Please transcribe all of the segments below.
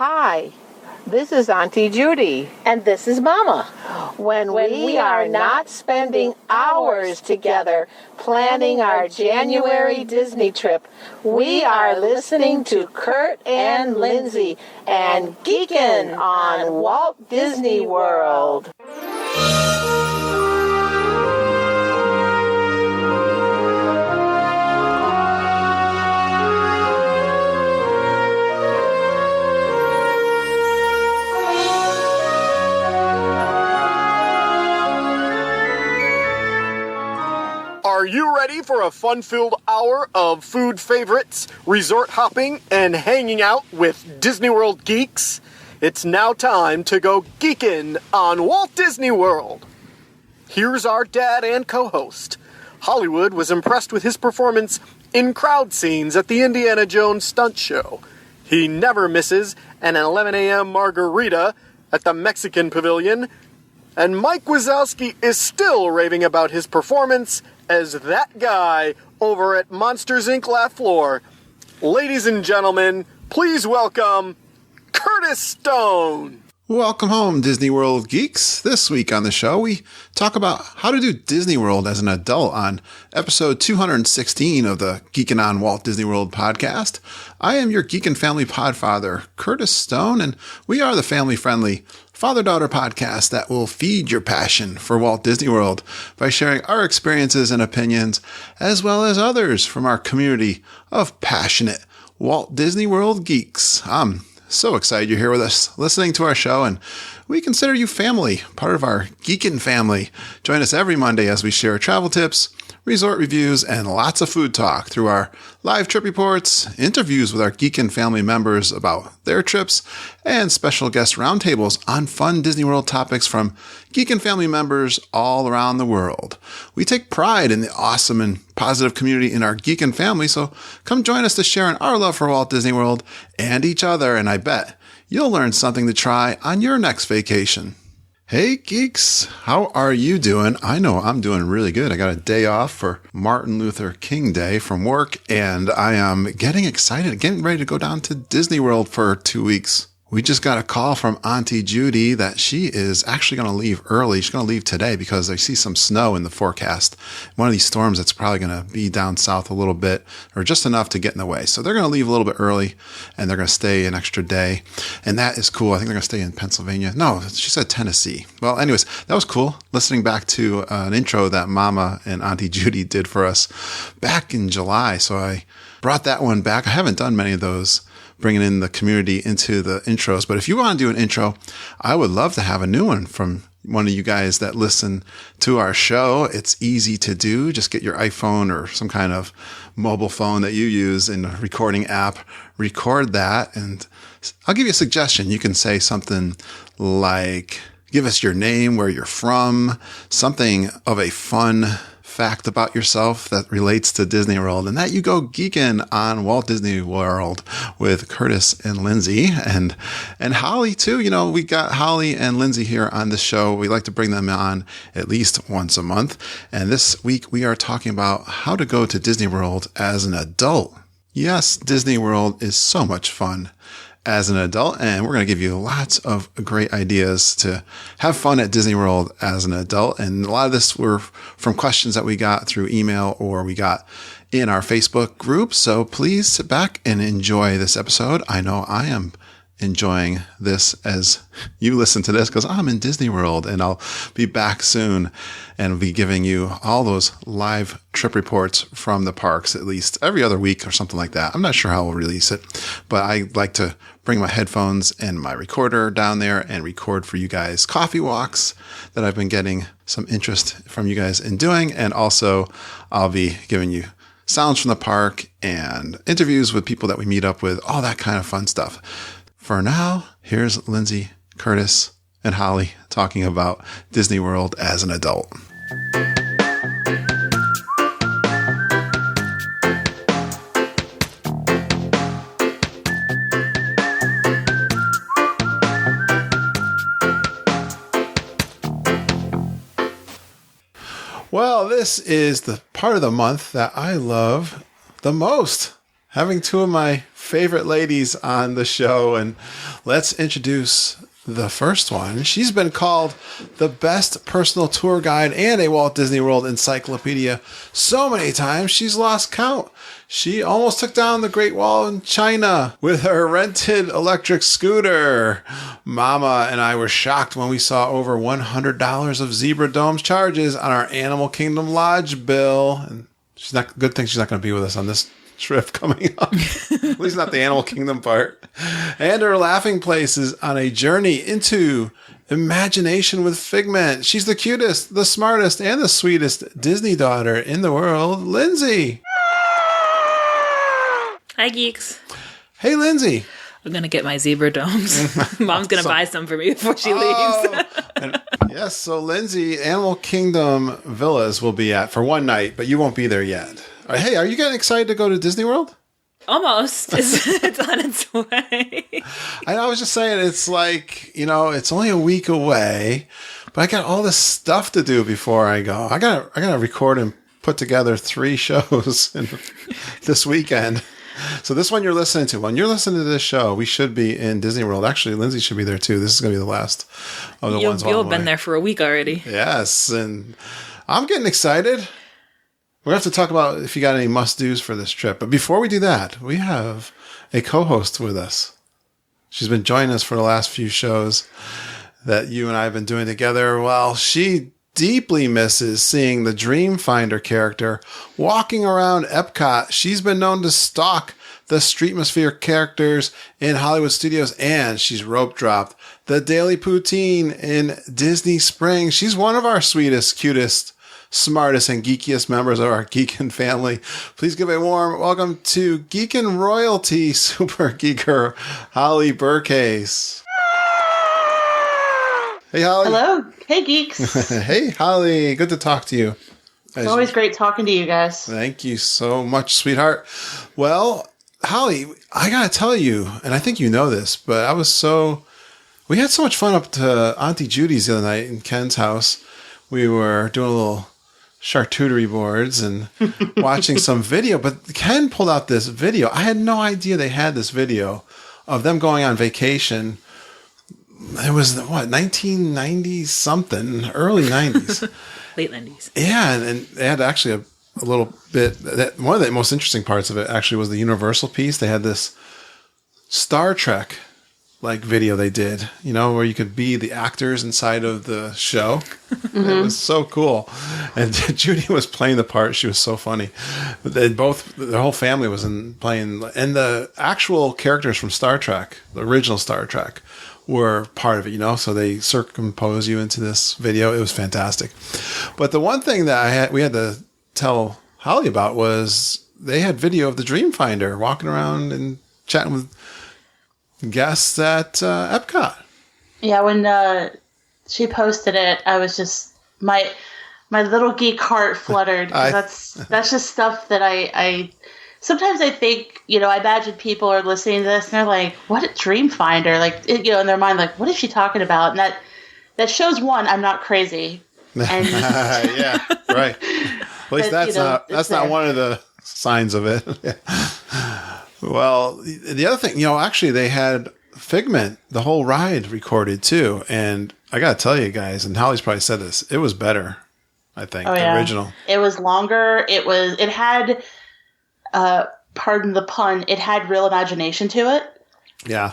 Hi, this is Auntie Judy. And this is Mama. When we are not spending hours together planning our January Disney trip, we are listening to Kurt and Lindsay and geeking on Walt Disney World. Are you ready for a fun-filled hour of food favorites, resort hopping, and hanging out with Disney World geeks? It's now time to go geekin' on Walt Disney World. Here's our dad and co-host. Hollywood was impressed with his performance in crowd scenes at the Indiana Jones stunt show. He never misses an 11 a.m. margarita at the Mexican Pavilion. And Mike Wazowski is still raving about his performance as that guy over at Monsters, Inc. Laugh Floor. Ladies and gentlemen, please welcome Curtis Stone. Welcome home, Disney World geeks. This week on the show, we talk about how to do Disney World as an adult on episode 216 of the Geekin' on Walt Disney World podcast. I am your Geekin' Family Podfather, Curtis Stone, and we are the family-friendly father-daughter podcast that will feed your passion for Walt Disney World by sharing our experiences and opinions, as well as others from our community of passionate Walt Disney World geeks. I'm so excited you're here with us, listening to our show, and we consider you family, part of our Geekin' family. Join us every Monday as we share travel tips, resort reviews, and lots of food talk through our live trip reports, interviews with our Geekin' family members about their trips, and special guest roundtables on fun Disney World topics from Geekin' family members all around the world. We take pride in the awesome and positive community in our Geekin' family, so come join us to share in our love for Walt Disney World and each other, and I bet you'll learn something to try on your next vacation. Hey geeks, how are you doing? I know I'm doing really good. I got a day off for Martin Luther King Day from work, and I am getting excited, getting ready to go down to Disney World for 2 weeks. We just got a call from Auntie Judy that she is actually going to leave early. She's going to leave today because I see some snow in the forecast. One of these storms that's probably going to be down south a little bit, or just enough to get in the way. So they're going to leave a little bit early, and they're going to stay an extra day. And that is cool. I think they're going to stay in Pennsylvania. No, she said Tennessee. Well, anyways, that was cool. Listening back to an intro that Mama and Auntie Judy did for us back in July. So I brought that one back. I haven't done many of those, bringing in the community into the intros. But if you want to do an intro, I would love to have a new one from one of you guys that listen to our show. It's easy to do. Just get your iPhone or some kind of mobile phone that you use in a recording app, record that, and I'll give you a suggestion. You can say something like, give us your name, where you're from, something of a fun fact about yourself that relates to Disney World, and that you go geeking on Walt Disney World with Curtis and Lindsay and Holly too. You know, we got Holly and Lindsay here on the show. We like to bring them on at least once a month. And this week we are talking about how to go to Disney World as an adult. Yes, Disney World is so much fun as an adult, and we're going to give you lots of great ideas to have fun at Disney World as an adult. And a lot of this were from questions that we got through email or we got in our Facebook group. So please sit back and enjoy this episode. I know I am enjoying this as you listen to this because I'm in Disney World, and I'll be back soon and be giving you all those live trip reports from the parks at least every other week or something like that. I'm not sure how we'll release it, but I like to bring my headphones and my recorder down there and record for you guys coffee walks that I've been getting some interest from you guys in doing. And also I'll be giving you sounds from the park and interviews with people that we meet up with, all that kind of fun stuff. For now, here's Lindsay, Curtis, and Holly talking about Disney World as an adult. Well, this is the part of the month that I love the most. having two of my favorite ladies on the show, and let's introduce the first one. She's been called the best personal tour guide and a Walt Disney World encyclopedia so many times she's lost count. She almost took down the Great Wall in China with her rented electric scooter. Mama and I were shocked when we saw over $100 of Zebra Dome's charges on our Animal Kingdom Lodge bill. And good thing she's not going to be with us on this trip coming up. At least not the Animal Kingdom part. And her laughing places on a journey into imagination with Figment. She's the cutest, the smartest, and the sweetest Disney daughter in the world, Lindsay. Hi, geeks. Hey, Lindsay. I'm going to get my Zebra Domes. Mom's going to buy some for me before she leaves. Yes, so Lindsay, Animal Kingdom Villas will be at for one night, but you won't be there yet. Hey, are you getting excited to go to Disney World? Almost. It's on its way. I was just saying, it's like, it's only a week away, but I got all this stuff to do before I go. I gotta record and put together 3 shows this weekend. So this one you're listening to, when you're listening to this show, we should be in Disney World. Actually, Lindsay should be there too. This is going to be the last of the ones. You'll have been there for a week already. Yes, and I'm getting excited. We're going to have to talk about if you got any must-dos for this trip. But before we do that, we have a co-host with us. She's been joining us for the last few shows that you and I have been doing together. Well, she deeply misses seeing the Dreamfinder character walking around Epcot. She's been known to stalk the Streetmosphere characters in Hollywood Studios, and she's rope dropped the Daily Poutine in Disney Springs. She's one of our sweetest, cutest, smartest, and geekiest members of our Geekin family. Please give a warm welcome to Geekin royalty super geeker Holly Burcase. Hey, Holly. Hello. Hey, geeks. Hey, Holly. Good to talk to you. It's always great talking to you guys. Thank you so much, sweetheart. Well, Holly, I got to tell you, and I think you know this, but we had so much fun up to Auntie Judy's the other night in Ken's house. We were doing a little charcuterie boards and watching some video, but Ken pulled out this video. I had no idea they had this video of them going on vacation. It was, 1990 something, early 90s. Late 90s. Yeah, and they had actually a little bit, one of the most interesting parts of it actually was the Universal piece. They had this Star Trek video they did, where you could be the actors inside of the show. Mm-hmm. It was so cool. And Judy was playing the part. She was so funny. The whole family was playing, and the actual characters from Star Trek, the original Star Trek, were part of it, so they circumpose you into this video. It was fantastic. But the one thing that we had to tell Holly about was they had video of the Dreamfinder walking around and chatting with guests at Epcot. Yeah, when she posted it, I was just my little geek heart fluttered. That's just stuff that I sometimes I think, I imagine people are listening to this and they're like, what a Dreamfinder? In their mind, what is she talking about? And that shows, one, I'm not crazy. And yeah, right. At least that's not one of the signs of it. Well, the other thing, actually they had Figment, the whole ride recorded too. And I got to tell you guys, and Holly's probably said this, it was better, I think, the original. It was longer. It had... pardon the pun, it had real imagination to it. Yeah.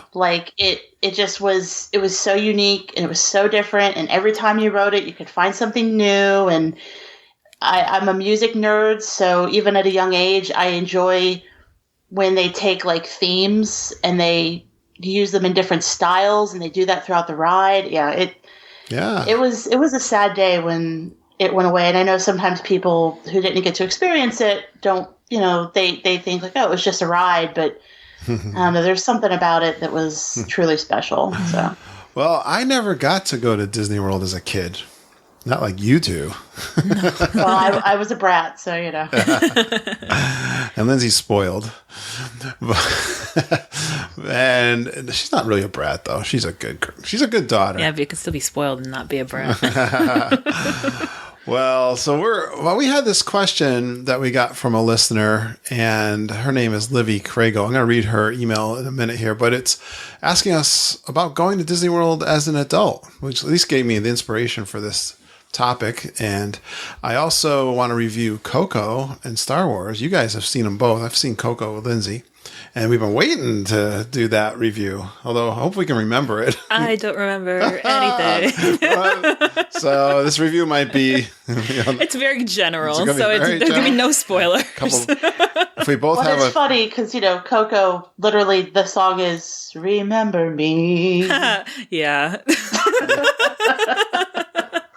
It just was, it was so unique and it was so different. And every time you wrote it, you could find something new. And I'm a music nerd. So even at a young age, I enjoy when they take themes and they use them in different styles and they do that throughout the ride. Yeah. It was a sad day when it went away. And I know sometimes people who didn't get to experience it don't, they think it was just a ride, but there's something about it that was truly special. So, well, I never got to go to Disney World as a kid. Not like you two. Well, I was a brat, so And Lindsay's spoiled. And she's not really a brat, though. She's a good daughter. Yeah, but you can still be spoiled and not be a brat. Well, we had this question that we got from a listener, and her name is Livy Crago. I'm going to read her email in a minute here, but it's asking us about going to Disney World as an adult, which at least gave me the inspiration for this topic. And I also want to review Coco and Star Wars. You guys have seen them both. I've seen Coco with Lindsay, and we've been waiting to do that review, although I hope we can remember it. I don't remember anything. So this review might be... It's very general, It's so there's going to be no spoilers. If we both have it's funny because, Coco, literally the song is Remember Me. Yeah.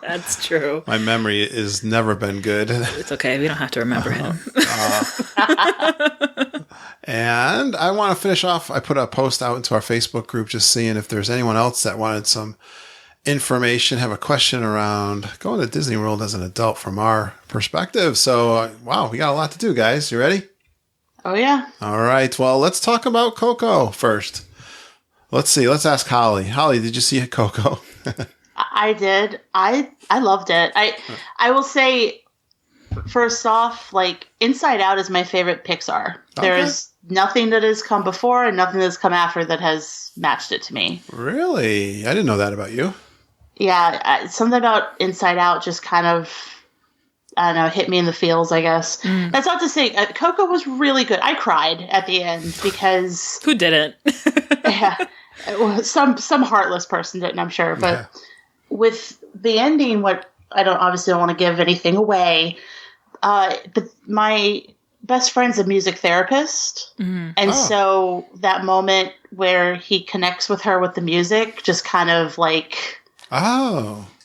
That's true. My memory has never been good. It's okay. We don't have to remember him. And I want to finish off. I put a post out into our Facebook group just seeing if there's anyone else that wanted some information, have a question around going to Disney World as an adult from our perspective. So, wow, we got a lot to do, guys. You ready? Oh, yeah. All right. Well, let's talk about Coco first. Let's see. Let's ask Holly. Holly, did you see Coco? I did. I loved it. I will say, first off, Inside Out is my favorite Pixar. Okay. There's nothing that has come before and nothing that's come after that has matched it to me. Really? I didn't know that about you. Yeah, something about Inside Out just kind of, I don't know, hit me in the feels, I guess. That's not to say, Coco was really good. I cried at the end because... Who didn't? Yeah, some heartless person didn't, I'm sure. But with the ending, obviously don't want to give anything away, but my best friend's a music therapist. And so that moment where he connects with her with the music just kind of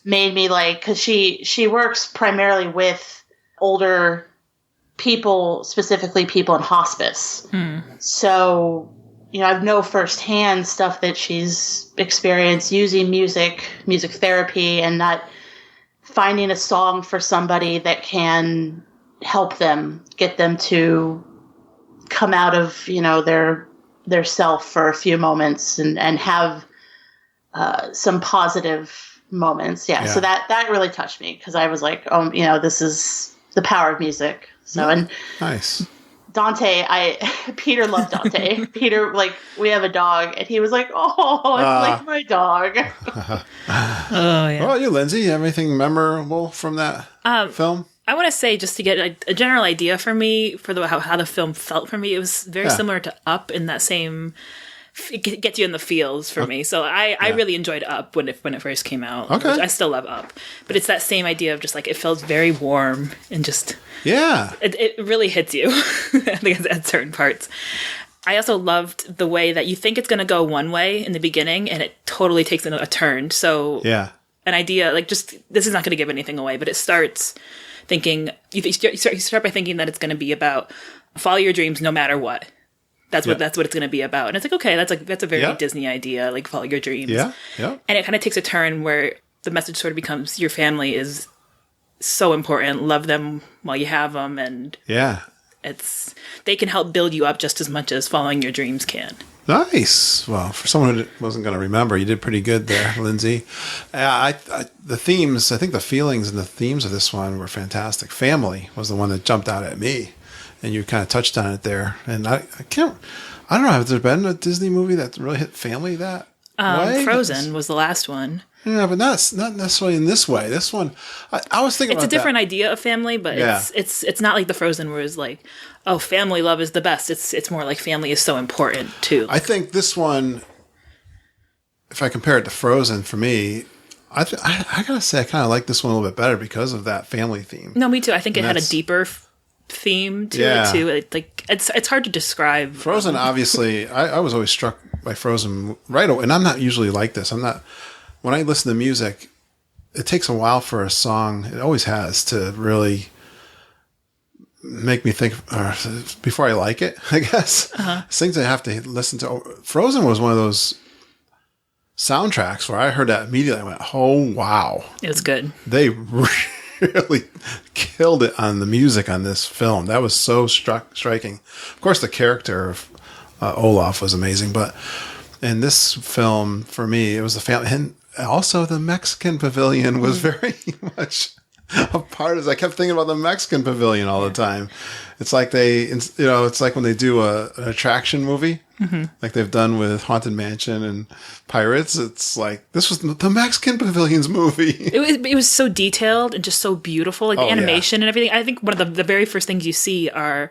made me because she works primarily with older people, specifically people in hospice. So, I know firsthand stuff that she's experienced using music therapy, and not finding a song for somebody that can help them, get them to come out of, their self for a few moments and have some positive moments. Yeah. So that really touched me because I was like, oh, this is the power of music. So, and nice. Dante, Peter loved Dante. Peter, we have a dog, and he was like, oh, it's like my dog. Oh, yeah. Well, you, Lindsay, you have anything memorable from that film? I want to say, just to get a general idea for me, for how the film felt for me, it was very similar to Up in that same... It gets you in the feels for me. So I really enjoyed Up when it first came out. Okay. I still love Up. But it's that same idea of just it feels very warm and just... Yeah. It really hits you, I think, at certain parts. I also loved the way that you think it's going to go one way in the beginning and it totally takes a turn. So an idea, this is not going to give anything away, but it starts thinking... You start by thinking that it's going to be about follow your dreams no matter what. That's what it's going to be about. And it's okay, that's a very Disney idea, follow your dreams. Yeah. And it kind of takes a turn where the message sort of becomes your family is so important. Love them while you have them, and they can help build you up just as much as following your dreams can. Nice. Well, for someone who wasn't going to remember, you did pretty good there, Lindsay. The themes, I think the feelings and the themes of this one were fantastic. Family was the one that jumped out at me. And you kind of touched on it there. And I don't know, has there been a Disney movie that really hit family that way? Frozen was the last one. Yeah, but not necessarily in this way. This one, I was thinking it's about a different idea of family, but it's not like the Frozen where it's family love is the best. It's more like family is so important too. I think this one, if I compare it to Frozen, for me, I gotta say I kind of like this one a little bit better because of that family theme. No, me too. I think it had a deeper theme to it too. It's hard to describe. Frozen, obviously, I was always struck by Frozen right away, and I'm not usually like this. When I listen to music, it takes a while for a song. It always has to really make me think before I like it. I guess things I have to listen to. Frozen was one of those soundtracks where I heard that immediately. I went, "Oh wow, it was good." They really killed it on the music on this film. That was so striking. Of course, the character of Olaf was amazing, but in this film, for me, it was the family. And also, the Mexican pavilion was very much a part is I kept thinking about the Mexican Pavilion all the time. It's like it's like when they do an attraction movie, like they've done with Haunted Mansion and Pirates. It's like this was the Mexican Pavilion's movie. It was so detailed and just so beautiful, like the animation and everything. I think one of the very first things you see are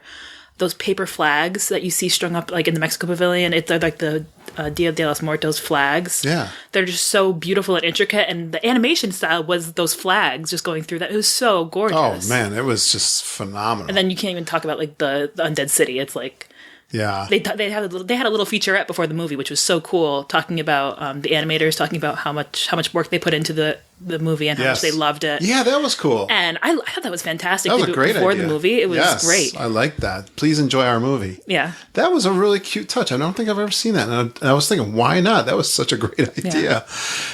those paper flags that you see strung up like in the Mexico Pavilion. They're like the Dia de los Muertos flags. Yeah. They're just so beautiful and intricate, and the animation style was those flags just going through that. It was so gorgeous. Oh man, it was just phenomenal. And then you can't even talk about like the Undead City. It's like they had a little featurette before the movie, which was so cool, talking about the animators talking about how much work they put into the movie and how much they loved it. Yeah, that was cool. And I thought that was fantastic. That was a great before idea. The movie. It was great. I like that. Please enjoy our movie. Yeah. That was a really cute touch. I don't think I've ever seen that. And I was thinking, why not? That was such a great idea. Yeah.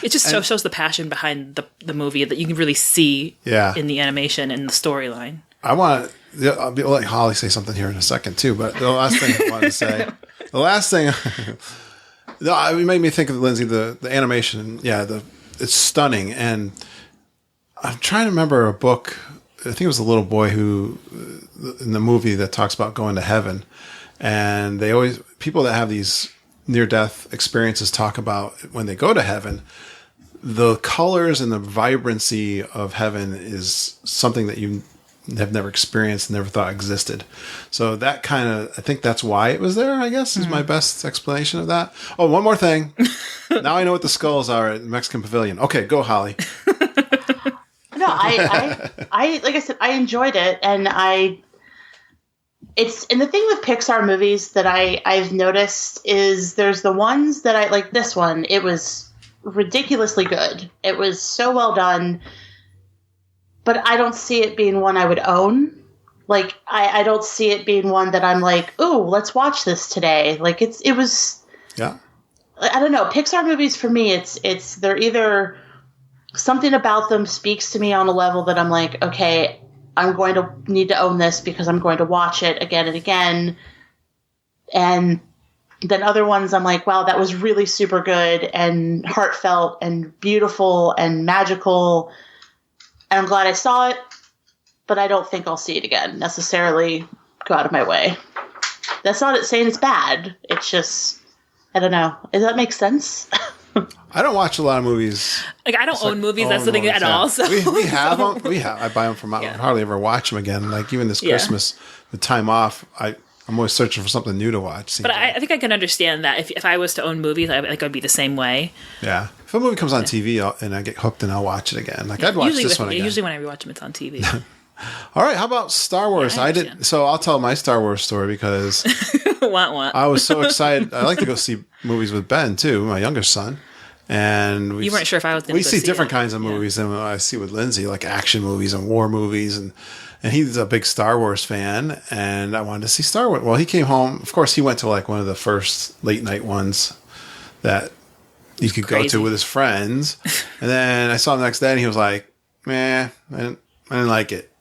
It just shows the passion behind the movie that you can really see in the animation and the storyline. I'll let Holly say something here in a second too, but the last thing I wanted to say, it made me think of Lindsay, the animation. Yeah, it's stunning. And I'm trying to remember a book. I think it was a little boy who, in the movie, that talks about going to heaven. And people that have these near-death experiences talk about when they go to heaven, the colors and the vibrancy of heaven is something that you have never experienced, never thought existed. So that I think that's why it was there, I guess, is my best explanation of that. Oh, one more thing. Now I know what the skulls are at the Mexican Pavilion. Okay, go, Holly. No, I like I said, I enjoyed it, and the thing with Pixar movies that I've noticed is there's the ones that I like. This one, it was ridiculously good. It was so well done. But I don't see it being one I would own. Like, I don't see it being one that I'm like, ooh, let's watch this today. Like, it was... Yeah. I don't know. Pixar movies, for me, they're either... Something about them speaks to me on a level that I'm like, okay, I'm going to need to own this because I'm going to watch it again and again. And then other ones, I'm like, wow, that was really super good and heartfelt and beautiful and magical. And I'm glad I saw it, but I don't think I'll see it again, necessarily go out of my way. That's not saying it's bad. It's just, I don't know. Does that make sense? I don't watch a lot of movies. Like, I don't own movies. That's the thing at all. So. We have them. I buy them from out. I hardly ever watch them again. Like, even this Christmas, the time off, I'm always searching for something new to watch. But I think I can understand that. If I was to own movies, I think I'd be the same way. Yeah. If a movie comes on TV and I get hooked, and I'll watch it again. Like, I'd watch this one again. Usually when I rewatch them, it's on TV. All right. How about Star Wars? So I'll tell my Star Wars story because I was so excited. I like to go see movies with Ben, too, my youngest son. And you weren't sure if I was going to we see different kinds of movies than I see with Lindsay, like action movies and war movies, and he's a big Star Wars fan, and I wanted to see Star Wars. Well, he came home. Of course, he went to like one of the first late night ones that you could go to with his friends, and then I saw him the next day, and he was like, "Man, I didn't like it."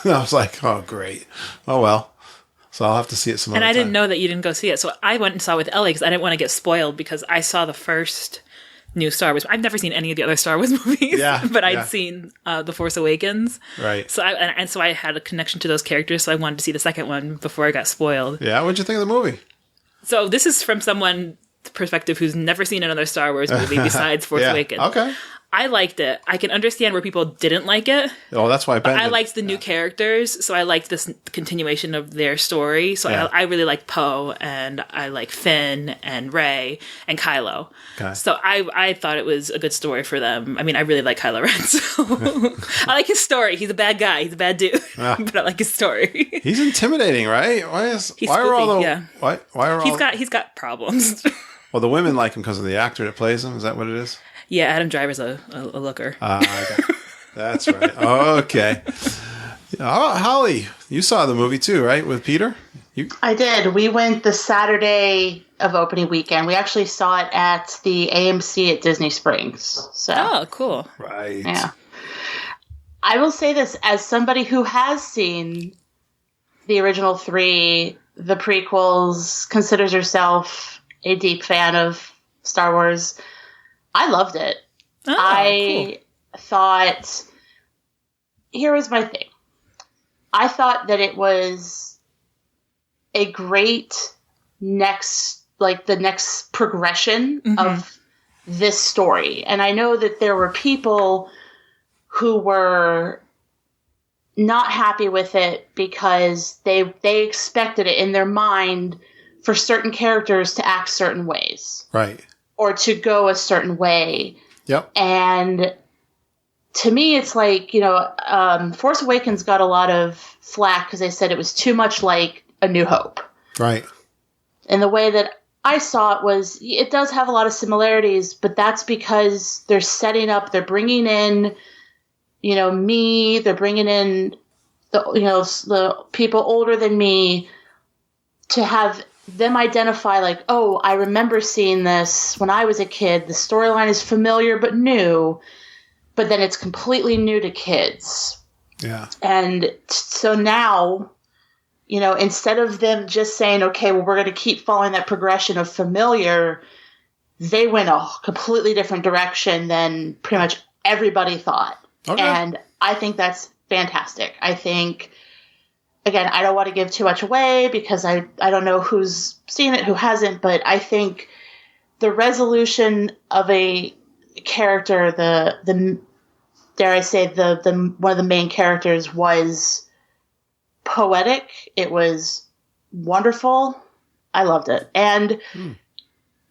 And I was like, "Oh, great. Oh well." So I'll have to see it some other time. And I didn't know that you didn't go see it, so I went and saw it with Ellie because I didn't want to get spoiled because I saw the first new Star Wars. I've never seen any of the other Star Wars movies, but I'd seen The Force Awakens. Right. So I had a connection to those characters, so I wanted to see the second one before I got spoiled. Yeah, what'd you think of the movie? So this is from someone's perspective who's never seen another Star Wars movie besides Force Awakens. Okay. I liked it. I can understand where people didn't like it. Oh, that's why I liked the new characters, so I liked this continuation of their story. So I really like Poe, and I like Finn, and Rey, and Kylo. Okay. So I thought it was a good story for them. I mean, I really like Kylo Ren, so I like his story. He's a bad guy. He's a bad dude, but I like his story. He's intimidating, right? He's got problems. Well, the women like him because of the actor that plays him. Is that what it is? Yeah, Adam Driver's a looker. That's right. Okay. Holly, you saw the movie too, right? With Peter? I did. We went the Saturday of opening weekend. We actually saw it at the AMC at Disney Springs. Oh, cool. Right. Yeah. I will say this, as somebody who has seen the original 3, the prequels, considers herself a deep fan of Star Wars, I loved it. I thought here was my thing. I thought that it was a great the next progression of this story. And I know that there were people who were not happy with it because they expected it in their mind for certain characters to act certain ways. Right. Or to go a certain way. Yep. And to me, it's like, Force Awakens got a lot of flack because they said it was too much like A New Hope. Right. And the way that I saw it was, it does have a lot of similarities, but that's because they're setting up, they're bringing in, me, they're bringing in the people older than me to have them identify like, oh, I remember seeing this when I was a kid. The storyline is familiar but new, but then it's completely new to kids. Yeah. And so now, instead of them just saying, okay, well, we're going to keep following that progression of familiar, they went a completely different direction than pretty much everybody thought. Okay. And I think that's fantastic. I think, again, I don't want to give too much away because I don't know who's seen it, who hasn't, but I think the resolution of a character, the dare I say, the one of the main characters was poetic. It was wonderful. I loved it. And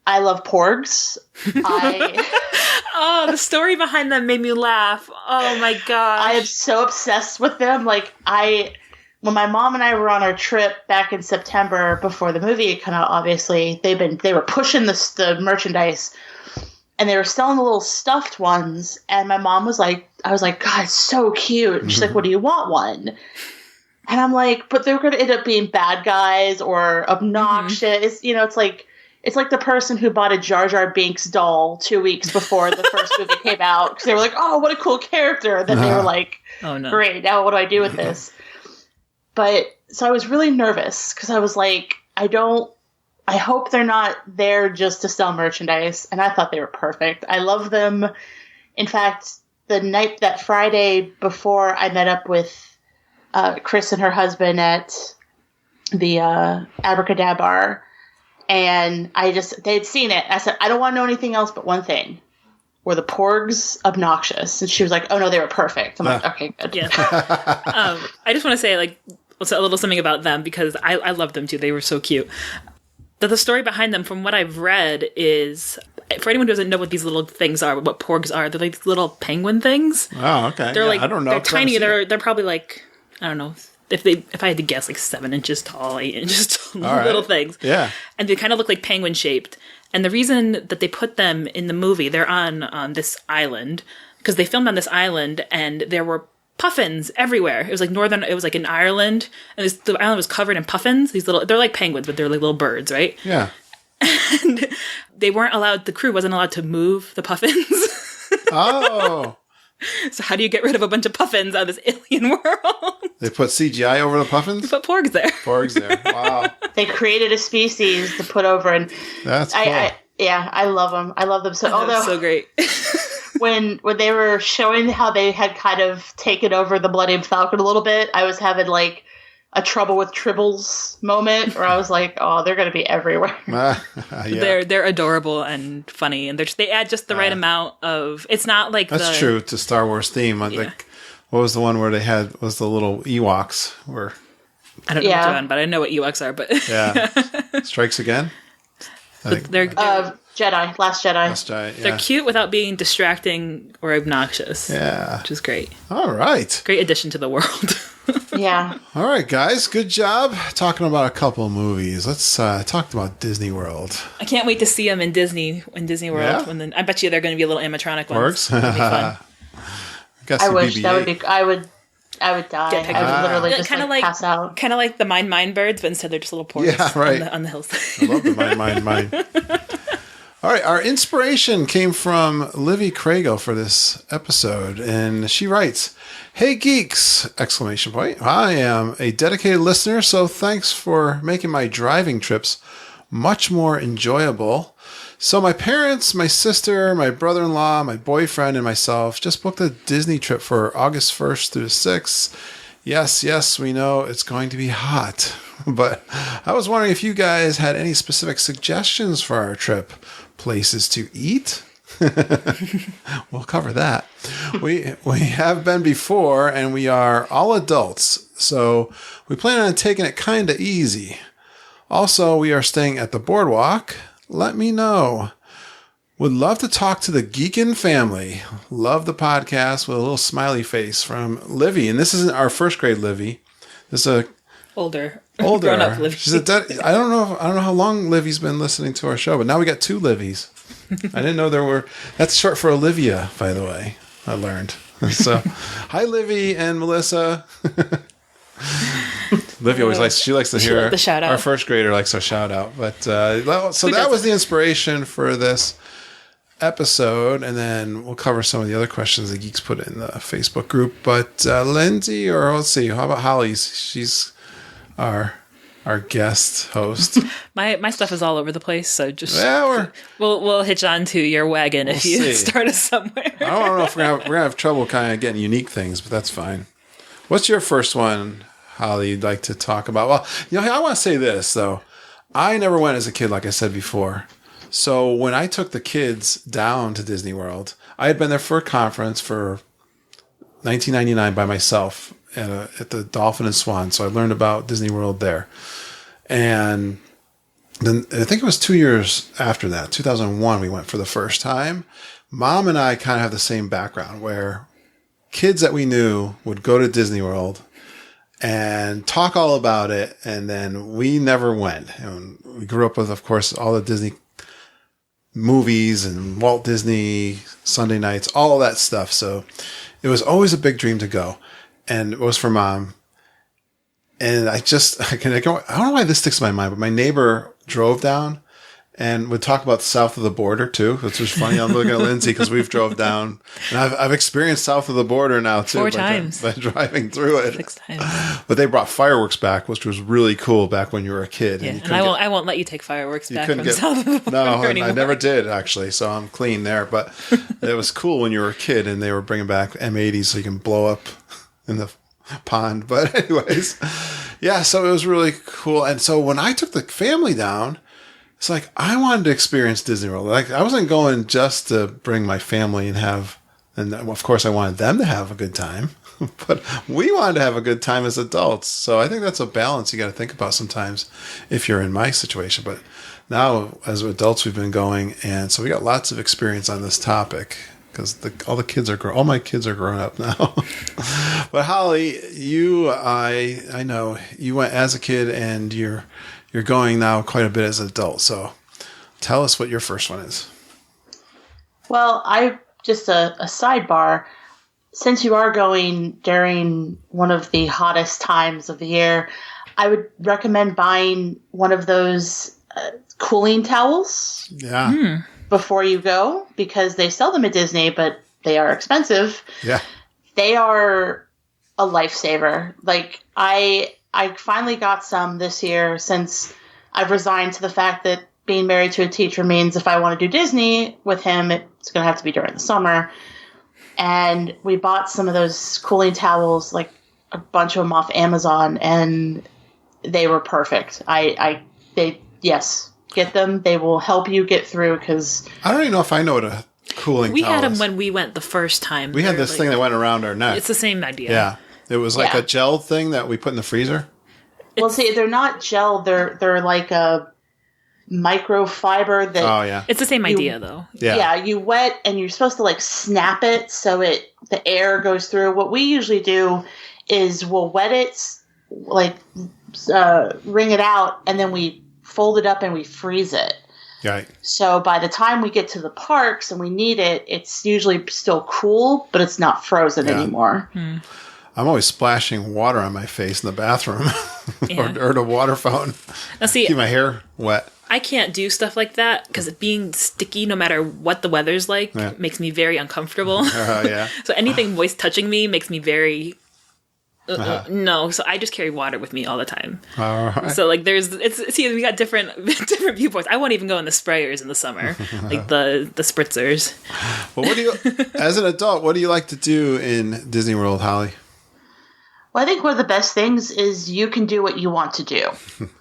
I love porgs. Oh, the story behind them made me laugh. Oh my gosh. I am so obsessed with them. Like, when my mom and I were on our trip back in September before the movie had come out, obviously, they were pushing the merchandise and they were selling the little stuffed ones. And my mom was like, I was like, God, it's so cute. And she's like, what do you want one? And I'm like, but they're going to end up being bad guys or obnoxious. It's like the person who bought a Jar Jar Binks doll 2 weeks before the first movie came out because they were like, oh, what a cool character. Then they were like, oh, no. Great, now what do I do with this? But so I was really nervous because I was like, I hope they're not there just to sell merchandise. And I thought they were perfect. I love them. In fact, that Friday before I met up with Chris and her husband at the Abracadabra, and they'd seen it. I said, I don't want to know anything else but one thing. Were the porgs obnoxious? And she was like, oh no, they were perfect. I'm like, okay, good. Yeah. I just want to say a little something about them because I love them too. They were so cute. The story behind them, from what I've read, is, for anyone who doesn't know what these little things are, what porgs are, they're like these little penguin things. Oh, okay. They're I don't know. They're tiny. They're probably like, I don't know, if I had to guess, like 7 inches tall, 8 inches tall, little things. Yeah. And they kind of look like penguin shaped. And the reason that they put them in the movie, they're on this island, because they filmed on this island, and there were puffins everywhere. It was like in Ireland, and the island was covered in puffins. They're like penguins, but they're like little birds, right? Yeah. And the crew wasn't allowed to move the puffins. Oh. So how do you get rid of a bunch of puffins on this alien world? They put CGI over the puffins? They put porgs there. Porgs there. Wow. They created a species to put over, and that's cool. I love them. I love them so. Although so great. when they were showing how they had kind of taken over the Millennium Falcon a little bit, I was having like a trouble with tribbles moment where I was like, oh, they're going to be everywhere. Yeah. They're adorable and funny, and they add just the right amount of. It's not like that's true to Star Wars theme. Like, what was the one where they had was the little Ewoks where. I don't know which one, but I know what Ewoks are. But Strikes Again. They're Jedi, Last Jedi. Yeah. They're cute without being distracting or obnoxious. Yeah, which is great. All right, great addition to the world. Yeah. All right, guys, good job talking about a couple of movies. Let's talk about Disney World. I can't wait to see them in Disney World. Yeah? I bet you they're going to be little animatronic ones. Works. That'll be fun. I wish that would be. I would die. I would literally just pass out. Kind of like the Mine birds, but instead they're just little porgs. Yeah, right. on the hillside. I love the Mine. All right, our inspiration came from Livy Crago for this episode, and she writes, "Hey geeks! ! I am a dedicated listener, so thanks for making my driving trips much more enjoyable. So my parents, my sister, my brother-in-law, my boyfriend, and myself just booked a Disney trip for August 1st through the 6th. Yes, we know it's going to be hot. But I was wondering if you guys had any specific suggestions for our trip. Places to eat? We'll cover that. We have been before, and we are all adults. So we plan on taking it kind of easy. Also, we are staying at the boardwalk. Let me know. Would love to talk to the Geekin family. Love the podcast with a little smiley face from Livy. And this isn't our first grade Livy. This is a older grown up Livy. She's I don't know how long Livy's been listening to our show, but now we got 2 Livys. I didn't know there were. That's short for Olivia, by the way. I learned. So, hi Livy and Melissa. Livy always likes to hear the shout out. Our first grader likes our shout out. But so that was the inspiration for this episode, and then we'll cover some of the other questions the geeks put in the Facebook group. But Lindsay, or let's see, how about Holly? She's our guest host. My stuff is all over the place, so just we'll hitch on to your wagon if you start us somewhere. I don't know if we're gonna have trouble kind of getting unique things, but that's fine. What's your first one, Holly, you'd like to talk about? Well, I want to say this, though. I never went as a kid, like I said before. So when I took the kids down to Disney World, I had been there for a conference for 1999 by myself at the Dolphin and Swan. So I learned about Disney World there. And then I think it was 2 years after that, 2001, we went for the first time. Mom and I kind of have the same background where kids that we knew would go to Disney World and talk all about it, and then we never went. And we grew up with, of course, all the Disney movies and Walt Disney Sunday nights, all that stuff. So it was always a big dream to go, and it was for Mom. And I don't know why this sticks in my mind, but my neighbor drove down and would talk about south of the border too, which was funny. I'm looking at Lindsay because we've drove down, and I've experienced south of the border now too. 4 times by driving through it. 6 times. But they brought fireworks back, which was really cool back when you were a kid. Yeah, and I won't let you take fireworks back from south of the border. No, anymore. I never did actually, so I'm clean there. But it was cool when you were a kid, and they were bringing back M80s so you can blow up in the pond. But anyways, yeah, so it was really cool. And so when I took the family down, it's like I wanted to experience Disney World. Like I wasn't going just to bring my family and of course I wanted them to have a good time, but we wanted to have a good time as adults. So I think that's a balance you got to think about sometimes if you're in my situation. But now as adults we've been going, and so we got lots of experience on this topic because all my kids are grown up now. But Holly, I know you went as a kid, and you're going now quite a bit as an adult. So tell us what your first one is. Well, just a sidebar. Since you are going during one of the hottest times of the year, I would recommend buying one of those cooling towels. Yeah. Before you go, because they sell them at Disney, but they are expensive. Yeah. They are a lifesaver. Like I finally got some this year since I've resigned to the fact that being married to a teacher means if I want to do Disney with him, it's going to have to be during the summer. And we bought some of those cooling towels, like a bunch of them off Amazon, and they were perfect. Yes, get them. They will help you get through, because I don't even know if I know what a cooling towel is. We had them when we went the first time. We had this thing that went around our neck. It's the same idea. Yeah. It was like a gel thing that we put in the freezer. Well, see, they're not gel. They're like a microfiber that. Oh yeah. It's the same idea though. Yeah. Yeah, you wet and you're supposed to like snap it so the air goes through. What we usually do is we'll wet it, like wring it out, and then we fold it up and we freeze it. Right. So by the time we get to the parks and we need it, it's usually still cool, but it's not frozen anymore. I'm always splashing water on my face in the bathroom or the water fountain. Now, see, keep my hair wet. I can't do stuff like that because being sticky, no matter what the weather's like, makes me very uncomfortable. Yeah. So anything moist touching me makes me very No, so I just carry water with me all the time. All right. So like we got different viewpoints. I won't even go in the sprayers in the summer, like the spritzers. Well, as an adult, what do you like to do in Disney World, Holly? Well, I think one of the best things is you can do what you want to do.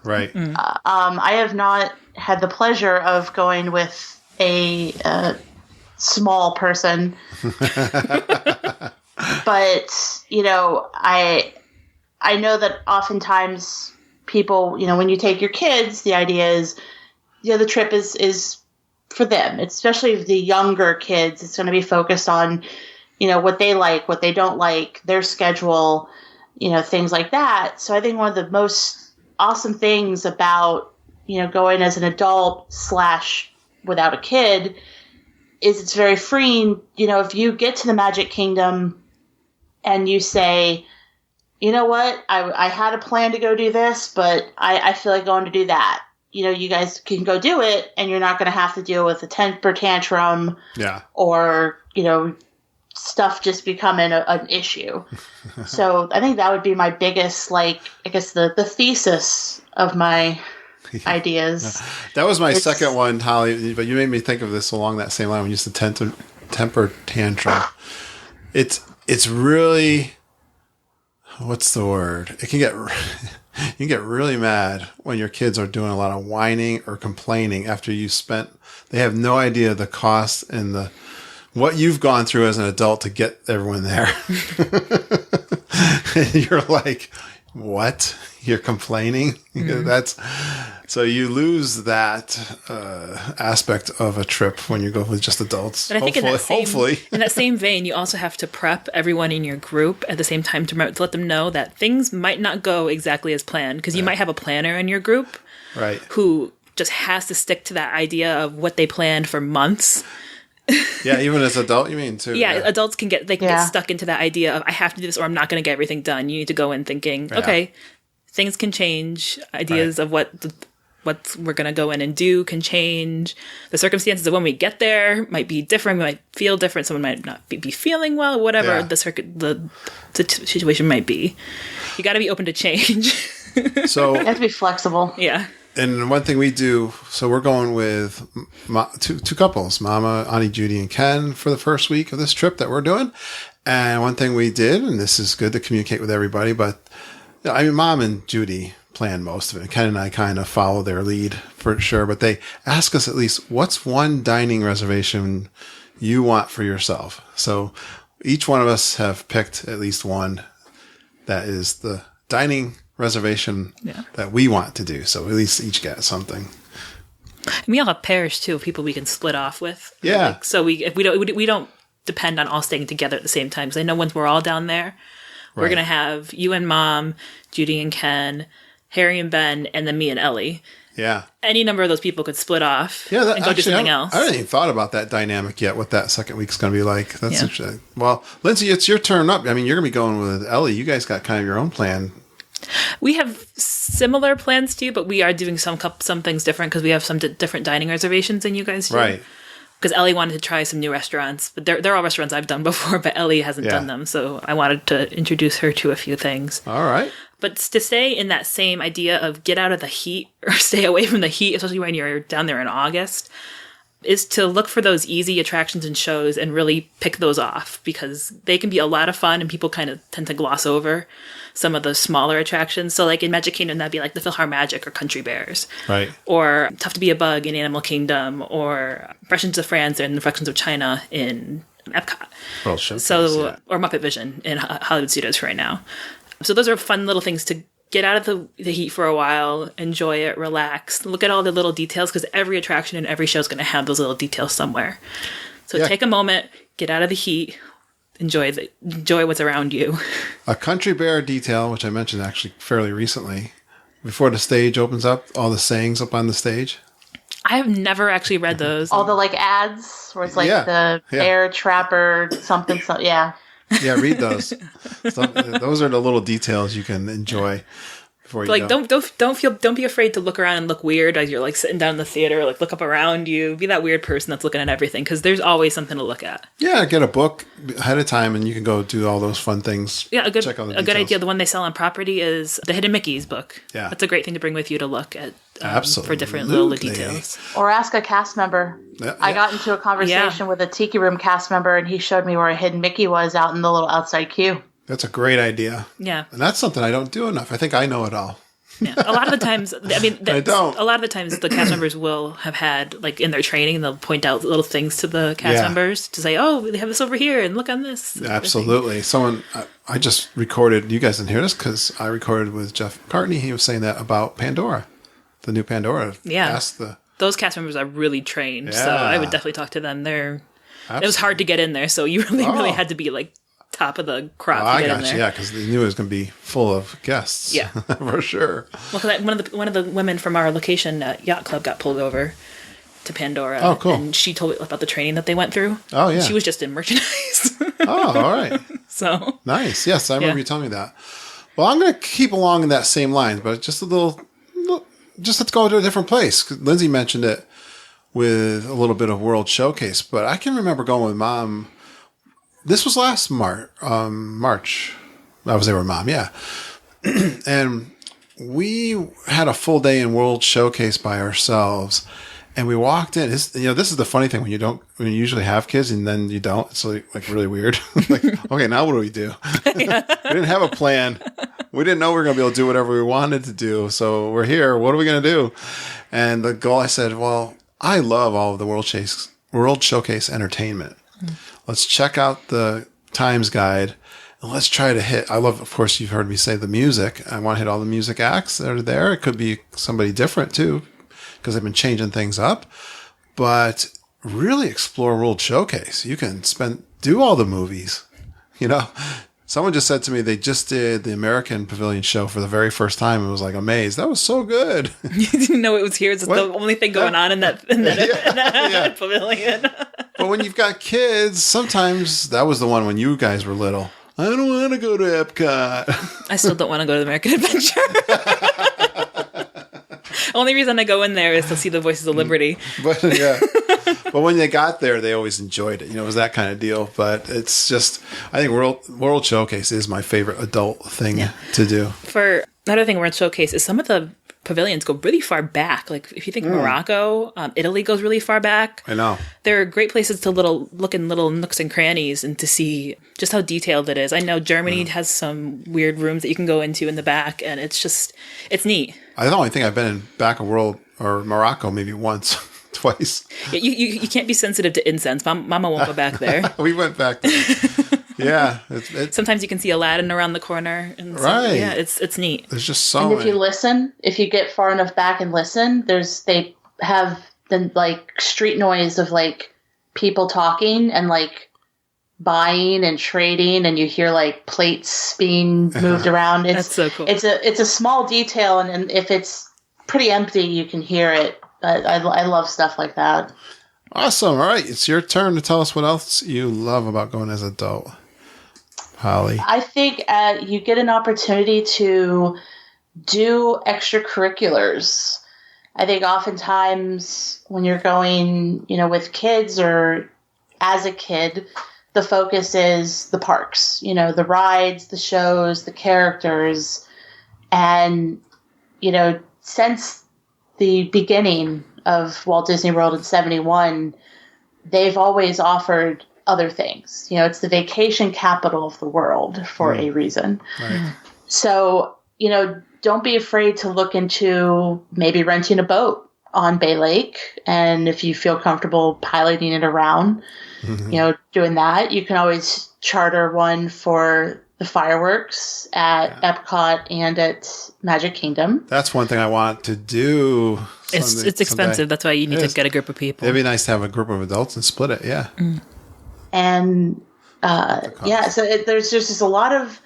Right. I have not had the pleasure of going with a small person. But, I know that oftentimes people, when you take your kids, the idea is, the trip is for them, especially the younger kids. It's going to be focused on, what they like, what they don't like, their schedule, things like that. So I think one of the most awesome things about, going as an adult / without a kid is it's very freeing. If you get to the Magic Kingdom and you say, you know what, I had a plan to go do this, but I feel like going to do that. You guys can go do it, and you're not going to have to deal with a temper tantrum or, stuff just becoming an issue. So I think that would be my biggest, the thesis of my ideas. That was my second one, Holly, but you made me think of this along that same line when you used the temper tantrum. It's really, what's the word? You can get really mad when your kids are doing a lot of whining or complaining after they have no idea the cost and what you've gone through as an adult to get everyone there. And you're like, what? You're complaining? So you lose that aspect of a trip when you go with just adults. But I think hopefully. In that same vein, you also have to prep everyone in your group at the same time to let them know that things might not go exactly as planned, because you might have a planner in your group who just has to stick to that idea of what they planned for months. Yeah, even as adult, you mean too? Yeah, adults can get stuck into that idea of I have to do this or I'm not going to get everything done. You need to go in thinking, okay, things can change. Ideas of what we're going to go in and do can change. The circumstances of when we get there might be different. We might feel different. Someone might not be feeling well. Whatever the situation might be, you got to be open to change. So you have to be flexible. Yeah. And one thing we do, so we're going with two couples, Mama, Auntie Judy, and Ken for the first week of this trip that we're doing. And one thing we did, and this is good to communicate with everybody, but Mom and Judy plan most of it. Ken and I kind of follow their lead for sure, but they ask us at least, what's one dining reservation you want for yourself? So each one of us have picked at least one that is the dining reservation that we want to do. So at least each get something. And we all have pairs too of people we can split off with. Yeah. So we don't depend on all staying together at the same time. Because I know once we're all down there, we're going to have you and Mom, Judy and Ken, Harry and Ben, and then me and Ellie. Yeah. Any number of those people could split off and go do something else. I haven't even thought about that dynamic yet, what that second week's going to be like. That's interesting. Well, Lindsay, it's your turn up. I mean, you're going to be going with Ellie. You guys got kind of your own plan. We have similar plans to you, but we are doing some things different because we have some different dining reservations than you guys do. Right. Because Ellie wanted to try some new restaurants, but they're all restaurants I've done before, but Ellie hasn't done them. So I wanted to introduce her to a few things. All right. But to stay in that same idea of get out of the heat or stay away from the heat, especially when you're down there in August, is to look for those easy attractions and shows and really pick those off, because they can be a lot of fun and people kind of tend to gloss over some of the smaller attractions. So like in Magic Kingdom, that'd be like the Philharmagic or Country Bears. Right. Or Tough to Be a Bug in Animal Kingdom, or Impressions of France and Reflections of China in Epcot. World Showcase, or Muppet Vision in Hollywood Studios for right now. So those are fun little things to get out of the heat for a while, enjoy it, relax, look at all the little details, because every attraction and every show is going to have those little details somewhere. So take a moment, get out of the heat, enjoy what's around you. A Country Bear detail, which I mentioned actually fairly recently, before the stage opens up, all the sayings up on the stage. I have never actually read those. All the ads where it's the bear trapper something. Yeah, read those. Those are the little details you can enjoy before you like go. don't be afraid to look around and look weird as you're like sitting down in the theater. Like look up around you. Be that weird person that's looking at everything because there's always something to look at. Yeah, get a book ahead of time and you can go do all those fun things. Yeah, check out the good details. idea. The one they sell on property is the Hidden Mickey's book. Yeah, that's a great thing to bring with you to look at. Absolutely. For different little details. Or ask a cast member. Yeah. I got into a conversation with a Tiki Room cast member, and he showed me where a hidden Mickey was out in the little outside queue. That's a great idea. Yeah. And that's something I don't do enough. I think I know it all. Yeah. A lot of the times, I mean, I don't. A lot of the times the cast members will have had, like, in their training, they'll point out little things to the cast members to say, oh, they have this over here, and look on this. Absolutely. Someone, I just recorded, you guys didn't hear this, because I recorded with Jeff McCartney. He was saying that about Pandora, the new Pandora. Yeah. Those cast members are really trained, so I would definitely talk to them. It was hard to get in there, so you really had to be, like, top of the crop to get in there. Yeah, because they knew it was going to be full of guests. Yeah. For sure. Well, one of the women from our location yacht club got pulled over to Pandora. Oh, cool. And she told me about the training that they went through. Oh, yeah. She was just in merchandise. Oh, all right. So. Nice. Yes, I remember you telling me that. Well, I'm going to keep along in that same line, but just let's go to a different place. Lindsay mentioned it with a little bit of World Showcase, but I can remember going with Mom. This was last March. I was there with Mom, yeah. And we had a full day in World Showcase by ourselves. And we walked in. This is the funny thing when you usually have kids and then you don't. It's like really weird. Like, okay, now what do we do? We didn't have a plan. We didn't know we were going to be able to do whatever we wanted to do. So we're here. What are we going to do? And the goal, I said, well, I love all of the World Showcase entertainment. Let's check out the Times Guide and let's try to hit. I love, of course, you've heard me say the music. I want to hit all the music acts that are there. It could be somebody different too, because they've been changing things up. But really explore World Showcase. You can do all the movies. Someone just said to me they just did the American Pavilion show for the very first time and was like amazed. That was so good. You didn't know it was here. It's the only thing going on in that pavilion. But when you've got kids, sometimes that was the one when you guys were little. I don't want to go to Epcot. I still don't want to go to the American Adventure. Only reason I go in there is to see the Voices of Liberty. But yeah. But when they got there, they always enjoyed it. It was that kind of deal. But it's just, I think World Showcase is my favorite adult thing to do. For another thing, World Showcase is some of the pavilions go really far back. Like if you think Morocco, Italy goes really far back. I know. There are great places to look in little nooks and crannies and to see just how detailed it is. I know Germany has some weird rooms that you can go into in the back, and it's neat. I don't think I've been in back of Morocco maybe once. Twice. You can't be sensitive to incense. Mama won't go back there. We went back there. Yeah. Sometimes you can see Aladdin around the corner. And right. Yeah, it's neat. There's just so many. If you get far enough back and listen, they have the like street noise of like people talking and like buying and trading, and you hear like plates being moved around. That's so cool. It's a small detail, and if it's pretty empty, you can hear it. I love stuff like that. Awesome. All right. It's your turn to tell us what else you love about going as an adult. Holly. I think you get an opportunity to do extracurriculars. I think oftentimes when you're going, with kids or as a kid, the focus is the parks, the rides, the shows, the characters. And, since the beginning of Walt Disney World in 1971, they've always offered other things. It's the vacation capital of the world for a reason. Right. So, don't be afraid to look into maybe renting a boat on Bay Lake. And if you feel comfortable piloting it around, doing that, you can always charter one for the fireworks at Epcot and at Magic Kingdom. That's one thing I want to do. It's expensive. Someday. That's why you need to get a group of people. It'd be nice to have a group of adults and split it. Yeah. And so there's just a lot of.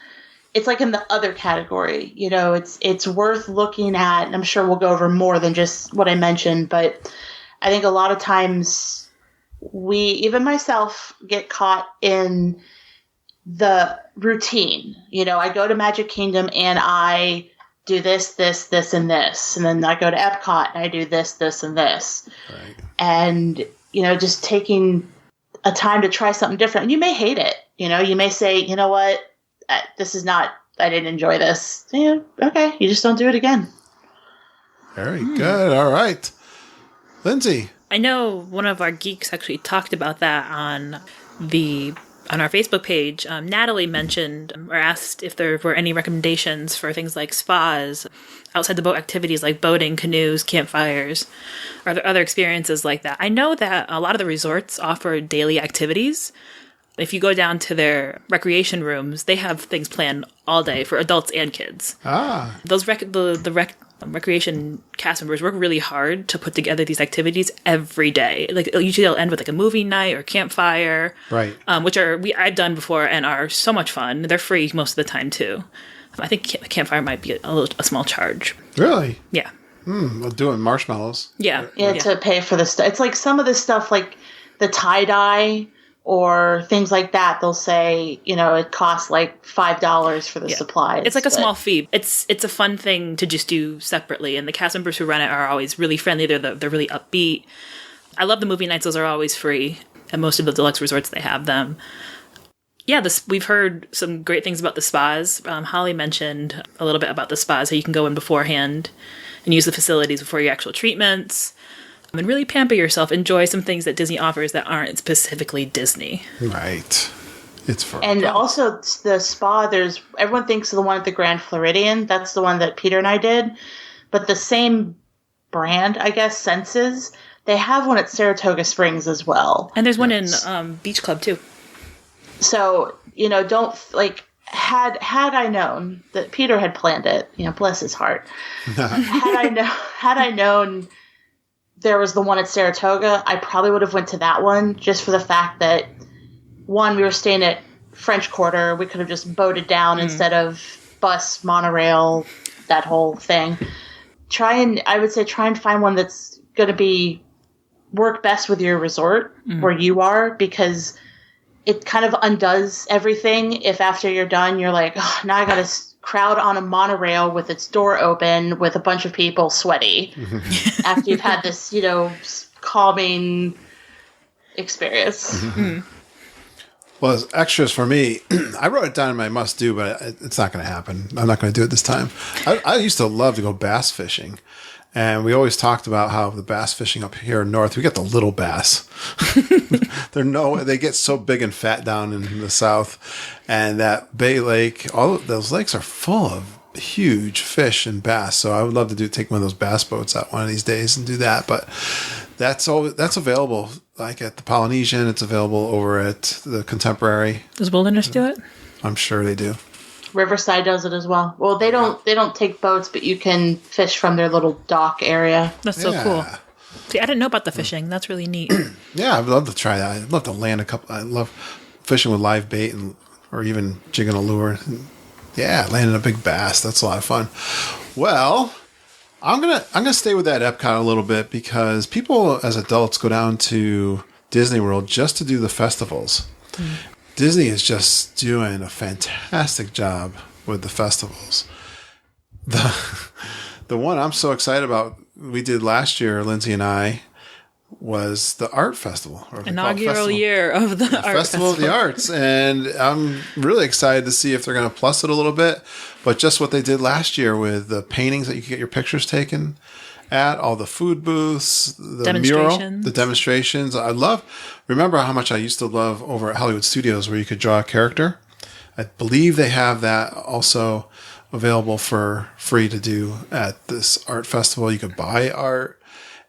It's like in the other category, it's worth looking at. And I'm sure we'll go over more than just what I mentioned, but I think a lot of times even myself, get caught in the routine. I go to Magic Kingdom and I do this, this, this, and this. And then I go to Epcot and I do this, this, and this. Right. And, just taking a time to try something different. And you may hate it. You may say, you know what, I didn't enjoy this. Yeah, okay, you just don't do it again. Very good. All right. Lindsay. I know one of our geeks actually talked about that on our Facebook page. Natalie mentioned or asked if there were any recommendations for things like spas, outside the boat activities like boating, canoes, campfires, or other experiences like that. I know that a lot of the resorts offer daily activities. If you go down to their recreation rooms, they have things planned all day for adults and kids. Those recreation cast members work really hard to put together these activities every day. Like usually they'll end with like a movie night or campfire, right? Which I've done before and are so much fun. They're free most of the time too. I think campfire might be a small charge. Really? Yeah. Well, doing marshmallows. Yeah. To pay for the stuff. It's like some of the stuff, like the tie dye or things like that. They'll say, it costs like $5 for the supplies. It's like a small fee. It's a fun thing to just do separately. And the cast members who run it are always really friendly. They're really upbeat. I love the movie nights. Those are always free. At most of the deluxe resorts, they have them. Yeah, we've heard some great things about the spas. Holly mentioned a little bit about the spas, how you can go in beforehand and use the facilities before your actual treatments. And really pamper yourself. Enjoy some things that Disney offers that aren't specifically Disney. Right. It's for and also the spa. Everyone thinks of the one at the Grand Floridian. That's the one that Peter and I did. But the same brand, I guess, Senses, they have one at Saratoga Springs as well. And there's one in Beach Club too. So don't had I known that Peter had planned it, bless his heart. had I known there was the one at Saratoga, I probably would have went to that one just for the fact that, one, we were staying at French Quarter. We could have just boated down instead of bus, monorail, that whole thing. I would say try and find one that's going to work best with your resort where you are, because it kind of undoes everything if after you're done, you're like, oh, now I got to crowd on a monorail with its door open with a bunch of people sweaty after you've had this, calming experience. Well, as extras for me, I wrote it down in my must do, but it's not going to happen. I'm not going to do it this time. I used to love to go bass fishing. And we always talked about how the bass fishing up here in North, we get the little bass. They get so big and fat down in the South. And that Bay Lake, all of those lakes are full of huge fish and bass. So I would love to take one of those bass boats out one of these days and do that. But that's available, like at the Polynesian. It's available over at the Contemporary. Does Wilderness do it? I'm sure they do. Riverside does it as well. Well, they don't take boats, but you can fish from their little dock area. That's so cool. See, I didn't know about the fishing. That's really neat. Yeah, I'd love to try that. I'd love to land a couple. I love fishing with live bait or even jigging a lure. Yeah, landing a big bass. That's a lot of fun. Well, I'm gonna stay with that Epcot a little bit, because people as adults go down to Disney World just to do the festivals. Disney is just doing a fantastic job with the festivals. The one I'm so excited about, we did last year, Lindsay and I, was the art festival. Inaugural year of the art festival of the arts. And I'm really excited to see if they're going to plus it a little bit. But just what they did last year with the paintings that you could get your pictures taken at, all the food booths, the mural, the demonstrations. Remember how much I used to love over at Hollywood Studios where you could draw a character? I believe they have that also available for free to do at this art festival. You could buy art.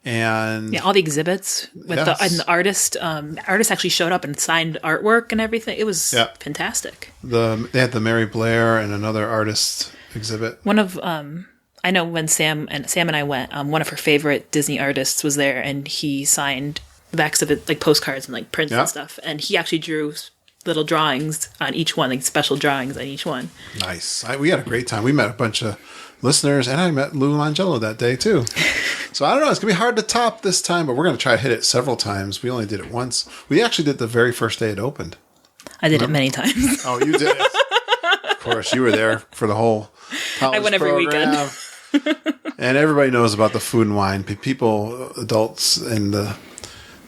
And all the exhibits with the artist. Artists actually showed up and signed artwork and everything. It was fantastic. They had the Mary Blair and another artist exhibit. One of I know when Sam and I went, one of her favorite Disney artists was there, and he signed the backs of it, like postcards and like prints and stuff. And he actually drew little drawings on each one, like special drawings on each one. Nice. We had a great time. We met a bunch of listeners, and I met Lou Langelo that day too. So I don't know. It's going to be hard to top this time, but we're going to try to hit it several times. We only did it once. We actually did the very first day it opened. I did it many times. Oh, you did it. Of course, you were there for the whole college went every program. And everybody knows about the Food and Wine. People, adults in the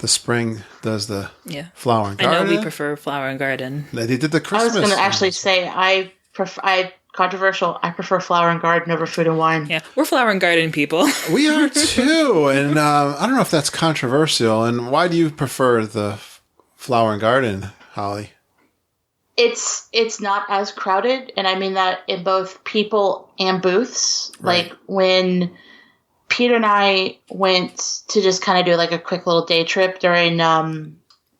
spring does the Flower and Garden. I know we prefer Flower and Garden. They did the Christmas. I was going to actually say controversial. I prefer Flower and Garden over Food and Wine. Yeah, we're Flower and Garden people. We are too, and I don't know if that's controversial. And why do you prefer the Flower and Garden, Holly? It's not as crowded, and I mean that in both people and booths. Right. Like when Peter and I went to just kind of do like a quick little day trip during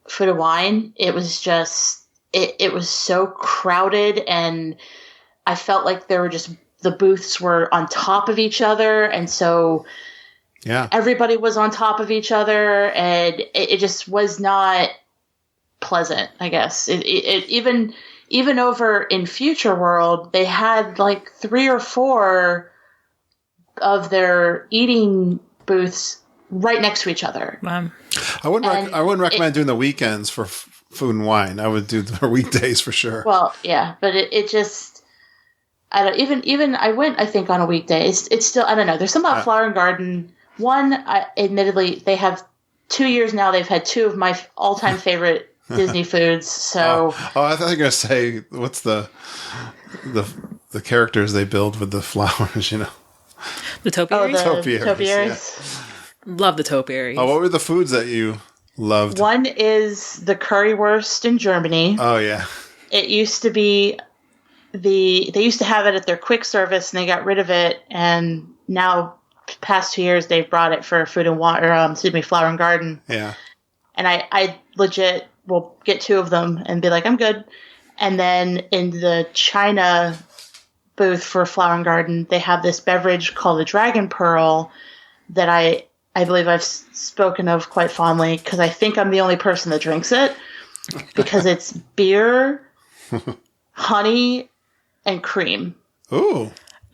Food and Wine, it was just it was so crowded, and I felt like there were just the booths were on top of each other, and so everybody was on top of each other, and it just was not pleasant, I guess. It even over in Future World, they had like 3 or 4 of their eating booths right next to each other. I wouldn't recommend doing the weekends for Food and Wine. I would do the weekdays for sure. Well, yeah, but it just I don't even I went, I think, on a weekday. It's still, I don't know. There's something about Flower and Garden. One, admittedly, they have 2 years now. They've had 2 of my all-time favorite Disney foods. So, I thought you were gonna say what's the characters they build with the flowers, you know? The topiaries. Topiaries. Yeah. Love the topiaries. Oh, what were the foods that you loved? One is the currywurst in Germany. Oh yeah. It used to be they used to have it at their quick service, and they got rid of it, and now past 2 years they've brought it for Food and Wine, or Flower and Garden. Yeah. And I legit will get 2 of them and be like, I'm good. And then in the China booth for Flower and Garden, they have this beverage called the Dragon Pearl that I believe I've spoken of quite fondly, because I think I'm the only person that drinks it, because it's beer, honey, and cream. Ooh.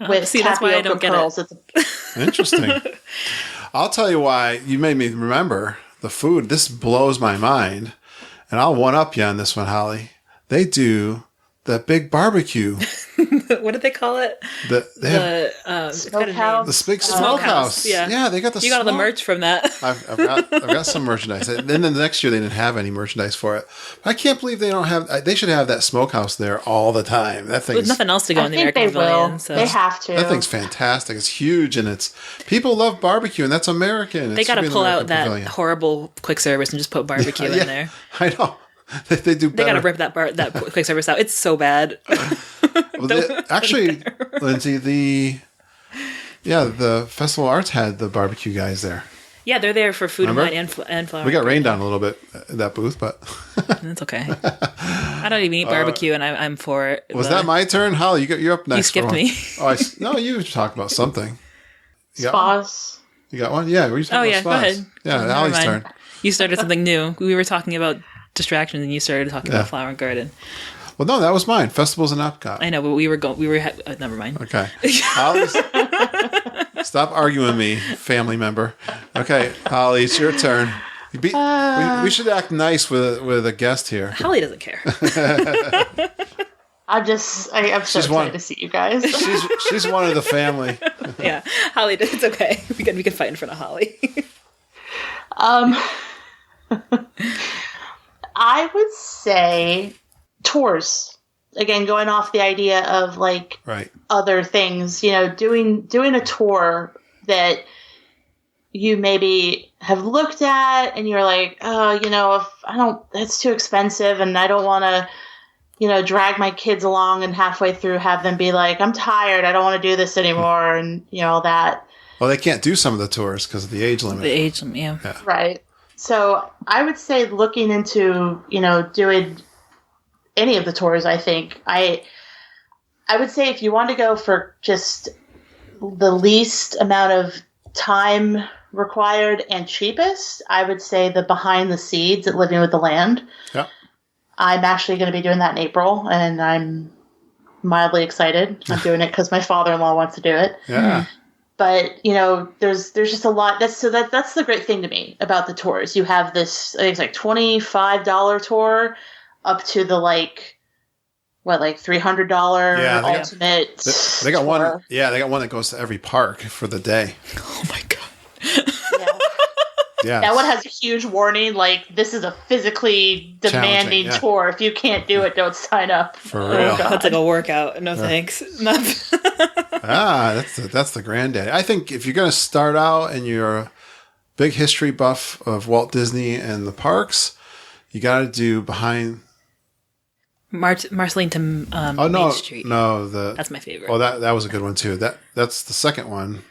With that's why I don't pearls. get it. Interesting. I'll tell you why. You made me remember the food. This blows my mind. And I'll one-up you on this one, Holly. They do the big barbecue. What did they call it? Smokehouse. The big smokehouse. Yeah, they got the. You got all the merch from that. I've got some merchandise. And then the next year they didn't have any merchandise for it. But I can't believe they don't have. They should have that smokehouse there all the time. That thing. With nothing else to go in the American Pavilion. So. They have to. That thing's fantastic. It's huge, and people love barbecue, and that's American. They got to pull out that horrible quick service and just put barbecue in there. I know. They do better. They got to rip that quick service out. It's so bad. Actually, Lindsay, the Festival of Arts had the barbecue guys there. Yeah, they're there for Food and Wine and Flower. We got rained on a little bit at that booth, but that's okay. I don't even eat barbecue, and I'm for it. Was that my turn, Holly? You're up next. You skipped me. No, you talked about something. Spas. You got one? Yeah. Were you talking about spas? Go ahead. Yeah, Holly's turn. You started something new. We were talking about distractions, and you started talking about Flower and Garden. Well, no, that was mine. Festivals in Epcot. I know, but never mind. Okay. Holly, stop arguing with me, family member. Okay, Holly, it's your turn. We should act nice with a guest here. Holly doesn't care. I'm so excited to see you guys. She's one of the family. Yeah, Holly, it's okay. We can fight in front of Holly. I would say tours. Again, going off the idea of other things, doing a tour that you maybe have looked at and you're like, that's too expensive and I don't want to, drag my kids along and halfway through have them be like, I'm tired, I don't want to do this anymore, and all that. Well, they can't do some of the tours because of the age limit. The age limit, yeah. Right. So I would say looking into, doing any of the tours, I think. I would say if you want to go for just the least amount of time required and cheapest, I would say the Behind the Seeds at Living with the Land. Yeah. I'm actually going to be doing that in April, and I'm mildly excited. I'm doing it because my father-in-law wants to do it. Yeah. But, there's just a lot. That's the great thing to me about the tours. You have this, I think it's like $25 tour up to the like $300 ultimate. They got one. Yeah, they got one that goes to every park for the day. Oh my god. Yeah. That one has a huge warning, like, this is a physically demanding tour. If you can't do it, don't sign up. For real. That's like a workout. No thanks. That's the granddaddy. I think if you're going to start out and you're a big history buff of Walt Disney and the parks, you got to do behind... Marceline to Main Street. No, that's my favorite. Oh, that was a good one, too. That's the second one.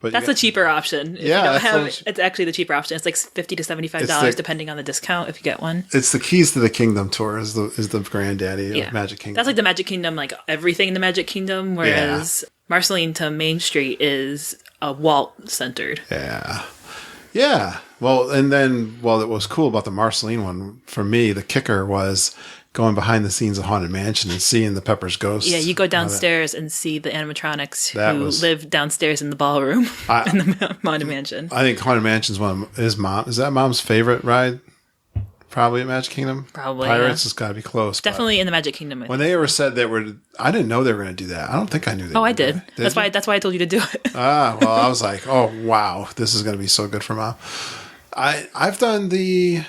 But that's the cheaper option. If you don't have, it's actually the cheaper option. It's like $50 to $75 depending on the discount if you get one. It's the Keys to the Kingdom tour is the granddaddy of Magic Kingdom. That's like the Magic Kingdom, like everything in the Magic Kingdom, whereas Marceline to Main Street is Walt centered. Yeah. Yeah. Well, and then, what was cool about the Marceline one, for me, the kicker was going behind the scenes of Haunted Mansion and seeing the Pepper's Ghost. Yeah, you go downstairs and see the animatronics who live downstairs in the ballroom in the Haunted Mansion. I think Haunted Mansion's one of his mom. Is that mom's favorite ride? Probably at Magic Kingdom? Probably. Pirates has got to be close. Definitely in the Magic Kingdom. When they ever said they were, I didn't know they were going to do that. I don't think I knew they were. Oh, I did. That's why I told you to do it. Well, I was like, oh, wow, this is going to be so good for mom. I've done the...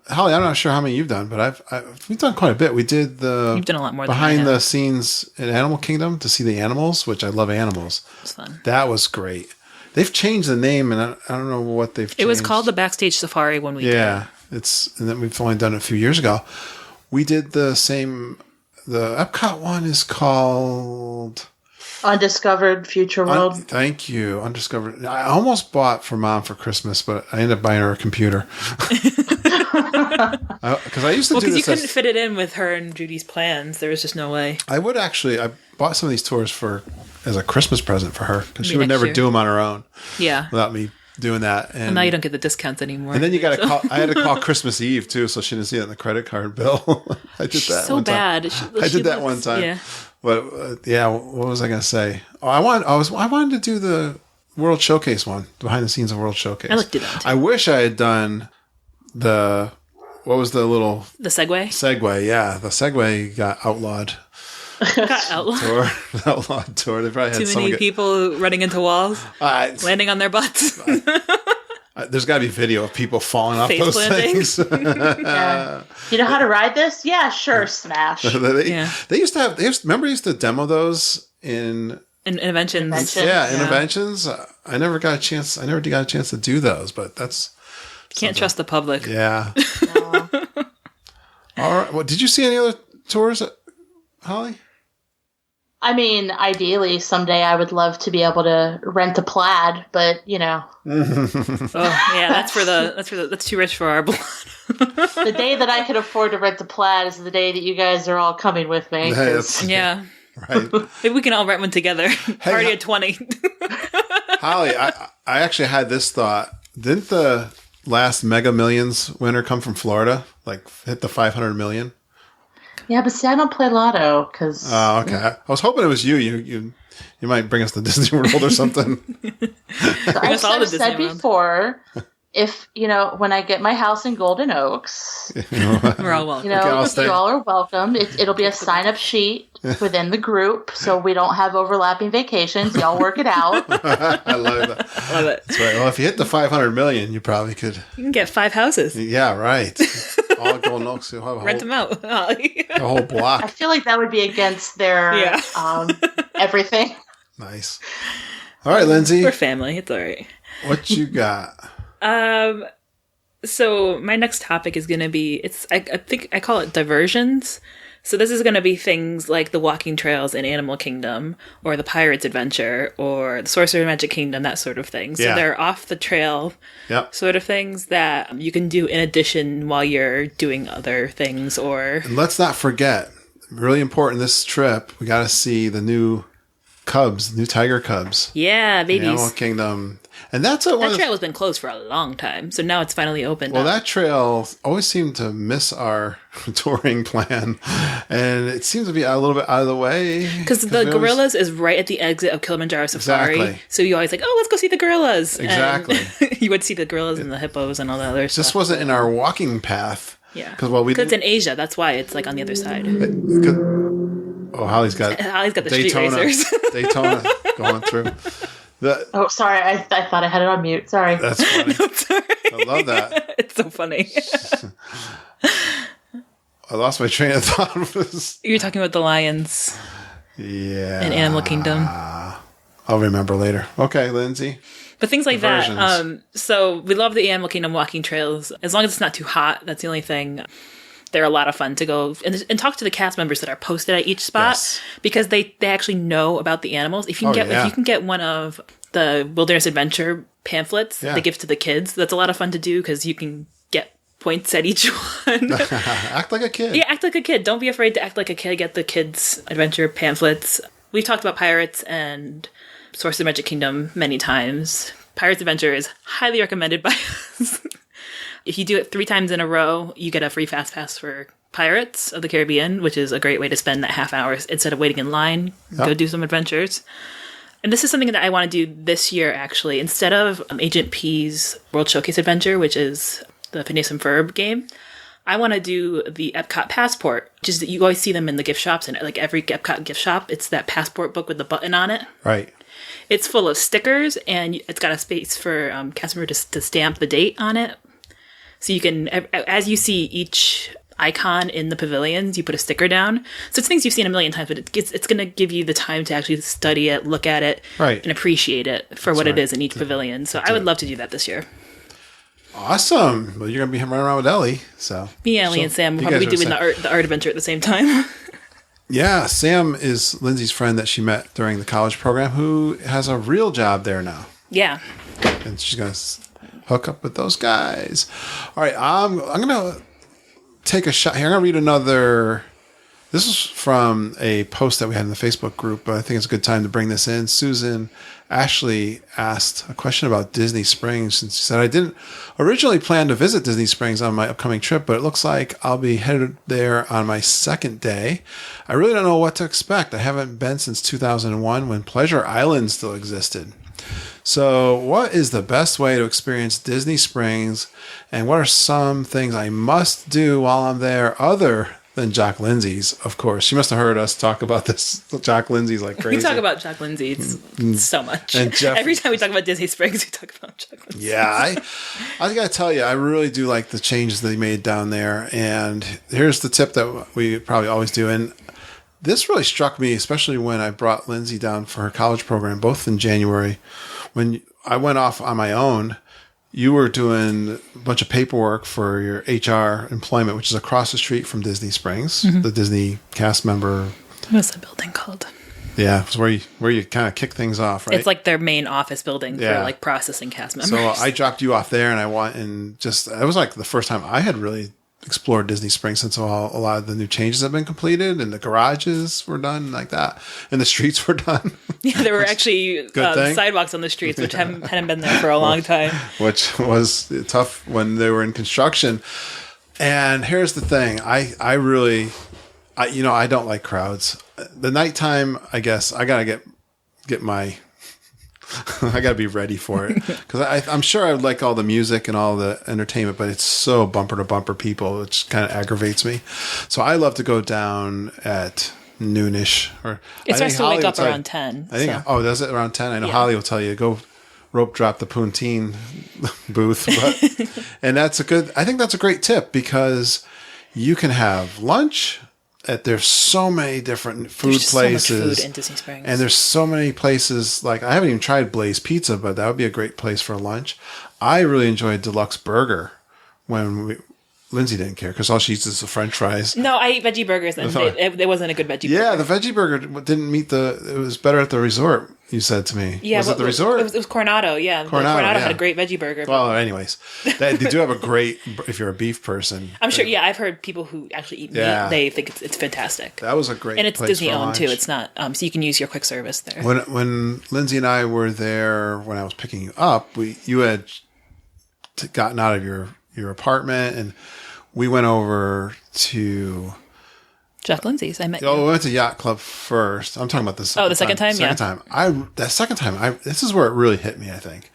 Holly, I'm not sure how many you've done, but we've done quite a bit. We did You've done a lot more behind the scenes in Animal Kingdom to see the animals, which I love animals. It's fun. That was great. They've changed the name, and I don't know what they've changed. It was called the Backstage Safari when we did it. Yeah, and then we've only done it a few years ago. We did the same. The Epcot one is called Undiscovered Future World. Thank you, Undiscovered. I almost bought for Mom for Christmas, but I ended up buying her a computer. Because I used to do this. Because you couldn't fit it in with her and Judy's plans. There was just no way. I bought some of these tours as a Christmas present for her because she would never do them on her own. Yeah. Without me doing that. And now you don't get the discounts anymore. And then you got to call. I had to call Christmas Eve too, so she didn't see it in the credit card bill. I did that. So bad. I did that one time. Yeah. But what was I going to say? Oh, I wanted to do the World Showcase one, behind the scenes of World Showcase. I looked at that too. I wish I had done what was the little... The Segway? Segway, yeah. The Segway got outlawed. Outlawed tour. They probably had too many people running into walls, landing on their butts. There's got to be video of people falling off those things. Yeah. You know how to ride this? Yeah, sure, smash. They used to remember they used to demo those in Inventions. Yeah, Inventions. I never got a chance to do those, but that's... Can't trust the public. Yeah. No. All right. Well, did you see any other tours, Holly? I mean, ideally, someday I would love to be able to rent a plaid, but you know. Oh yeah, that's too rich for our blood. The day that I could afford to rent a plaid is the day that you guys are all coming with me. Yeah. Right. Maybe we can all rent one together. Party at 20. Holly, I actually had this thought. Didn't the last Mega Millions winner come from Florida? Like hit the 500 million? Yeah, but see, I don't play lotto because. Oh, okay. I was hoping it was you. You might bring us to Disney World or something. I've said before, if when I get my house in Golden Oaks, we're all welcome. You all are welcome. It'll be a sign-up sheet within the group, so we don't have overlapping vacations. Y'all work it out. I love that. Love it. That's right. Well, if you hit the 500 million, you probably could. You can get 5 houses. Yeah, right. All Golden Oaks. You'll have rent them out. A whole block. I feel like that would be against their everything. Nice. All right, Lindsay. We're family. It's all right. What you got? So my next topic is going to be, I think I call it diversions. So this is going to be things like the walking trails in Animal Kingdom, or the Pirate's Adventure, or the Sorcerer Magic Kingdom, that sort of thing. So they're off the trail sort of things that you can do in addition while you're doing other things. And let's not forget, really important this trip, we got to see the new tiger cubs. Yeah, babies. Animal Kingdom. And that trail has been closed for a long time, so now it's finally opened. Well, that trail always seemed to miss our touring plan, and it seems to be a little bit out of the way. Because the gorillas is right at the exit of Kilimanjaro Safari, exactly. So you always let's go see the gorillas. Exactly. And you would see the gorillas and the hippos and all that other stuff. This wasn't in our walking path. Yeah. Because it's in Asia, that's why it's on the other side. Oh, Holly's got the street racers. Daytona going through. Oh, sorry. I thought I had it on mute. Sorry. That's funny. No, sorry. I love that. It's so funny. I lost my train of thought. You're talking about the lions. Yeah. In Animal Kingdom. I'll remember later. Okay, Lindsay. But things like that. So we love the Animal Kingdom walking trails. As long as it's not too hot, that's the only thing. They're a lot of fun to go and talk to the cast members that are posted at each spot because they actually know about the animals. If you can get one of the Wilderness Adventure pamphlets they give to the kids, that's a lot of fun to do because you can get points at each one. Act like a kid. Yeah, act like a kid. Don't be afraid to act like a kid. Get the kids' adventure pamphlets. We've talked about Pirates and Source of Magic Kingdom many times. Pirates Adventure is highly recommended by us. If you do it 3 times in a row, you get a free Fast Pass for Pirates of the Caribbean, which is a great way to spend that half hour instead of waiting in line. Go do some adventures. And this is something that I want to do this year, actually. Instead of Agent P's World Showcase Adventure, which is the Phineas and Ferb game, I want to do the Epcot Passport, which is that you always see them in the gift shops, and like every Epcot gift shop, it's that passport book with the button on it. Right. It's full of stickers, and it's got a space for cast members to stamp the date on it. So you can, as you see each icon in the pavilions, you put a sticker down. So it's things you've seen a million times, but it's going to give you the time to actually study it, look at it, and appreciate it for what it is in each pavilion. So I would love to do that this year. Awesome. Well, you're going to be running around with Ellie. So me, Ellie, and Sam will probably be doing the art adventure at the same time. Yeah, Sam is Lindsay's friend that she met during the college program who has a real job there now. Yeah. And she's going to hook up with those guys. All right, I'm going to take a shot here. I'm going to read another. This is from a post that we had in the Facebook group, but I think it's a good time to bring this in. Susan Ashley asked a question about Disney Springs, and she said, I didn't originally plan to visit Disney Springs on my upcoming trip, but it looks like I'll be headed there on my second day. I really don't know what to expect. I haven't been since 2001 when Pleasure Island still existed. So what is the best way to experience Disney Springs, and what are some things I must do while I'm there other than Jock Lindsay's, of course? She must have heard us talk about this. Jock Lindsay's like crazy. We talk about Jock Lindsay's so much. And every time we talk about Disney Springs, we talk about Jock Lindsay. Yeah, I got to tell you, I really do like the changes they made down there. And here's the tip that we probably always do. And this really struck me, especially when I brought Lindsay down for her college program, both in January. When I went off on my own, you were doing a bunch of paperwork for your HR employment, which is across the street from Disney Springs, the Disney cast member. What's the building called? Yeah, it's where you kind of kick things off, right? It's like their main office building for like processing cast members. So I dropped you off there, and I went and it was like the first time I had really explored Disney Springs since a lot of the new changes have been completed, and the garages were done like that, and the streets were done. Yeah, there were actually sidewalks on the streets, which hadn't been there for a long time. Which was tough when they were in construction. And here's the thing. I really, I don't like crowds. The nighttime, I guess, I got to get my... I got to be ready for it, because I'm sure I would like all the music and all the entertainment, but it's so bumper to bumper people, which kind of aggravates me. So I love to go down at noonish, or it starts to wake up around 10. I think. So. Oh, does it around 10? I know Holly will tell you go rope drop the Poutine booth, but and I think that's a great tip, because you can have lunch. There's so many different food places. So much food in Disney Springs. And there's so many places, like I haven't even tried Blaze Pizza, but that would be a great place for lunch. I really enjoyed Deluxe Burger when Lindsay didn't care, because all she eats is the French fries. No, I eat veggie burgers, and it wasn't a good veggie burger. Yeah, the veggie burger didn't meet it was better at the resort, you said to me. Yeah, was it the resort? It was Coronado, yeah. Coronado had a great veggie burger. Well, anyways, they do have a great, if you're a beef person. I'm sure, I've heard people who actually eat meat, they think it's fantastic. That was a great place. And it's Disney-owned, too. It's not, so you can use your quick service there. When Lindsay and I were there, when I was picking you up, you had gotten out of your apartment, and we went over to Jock Lindsay's. I met you. Oh, we went to Yacht Club first. I'm talking about the second time. Oh, the second time? Second time, this is where it really hit me, I think.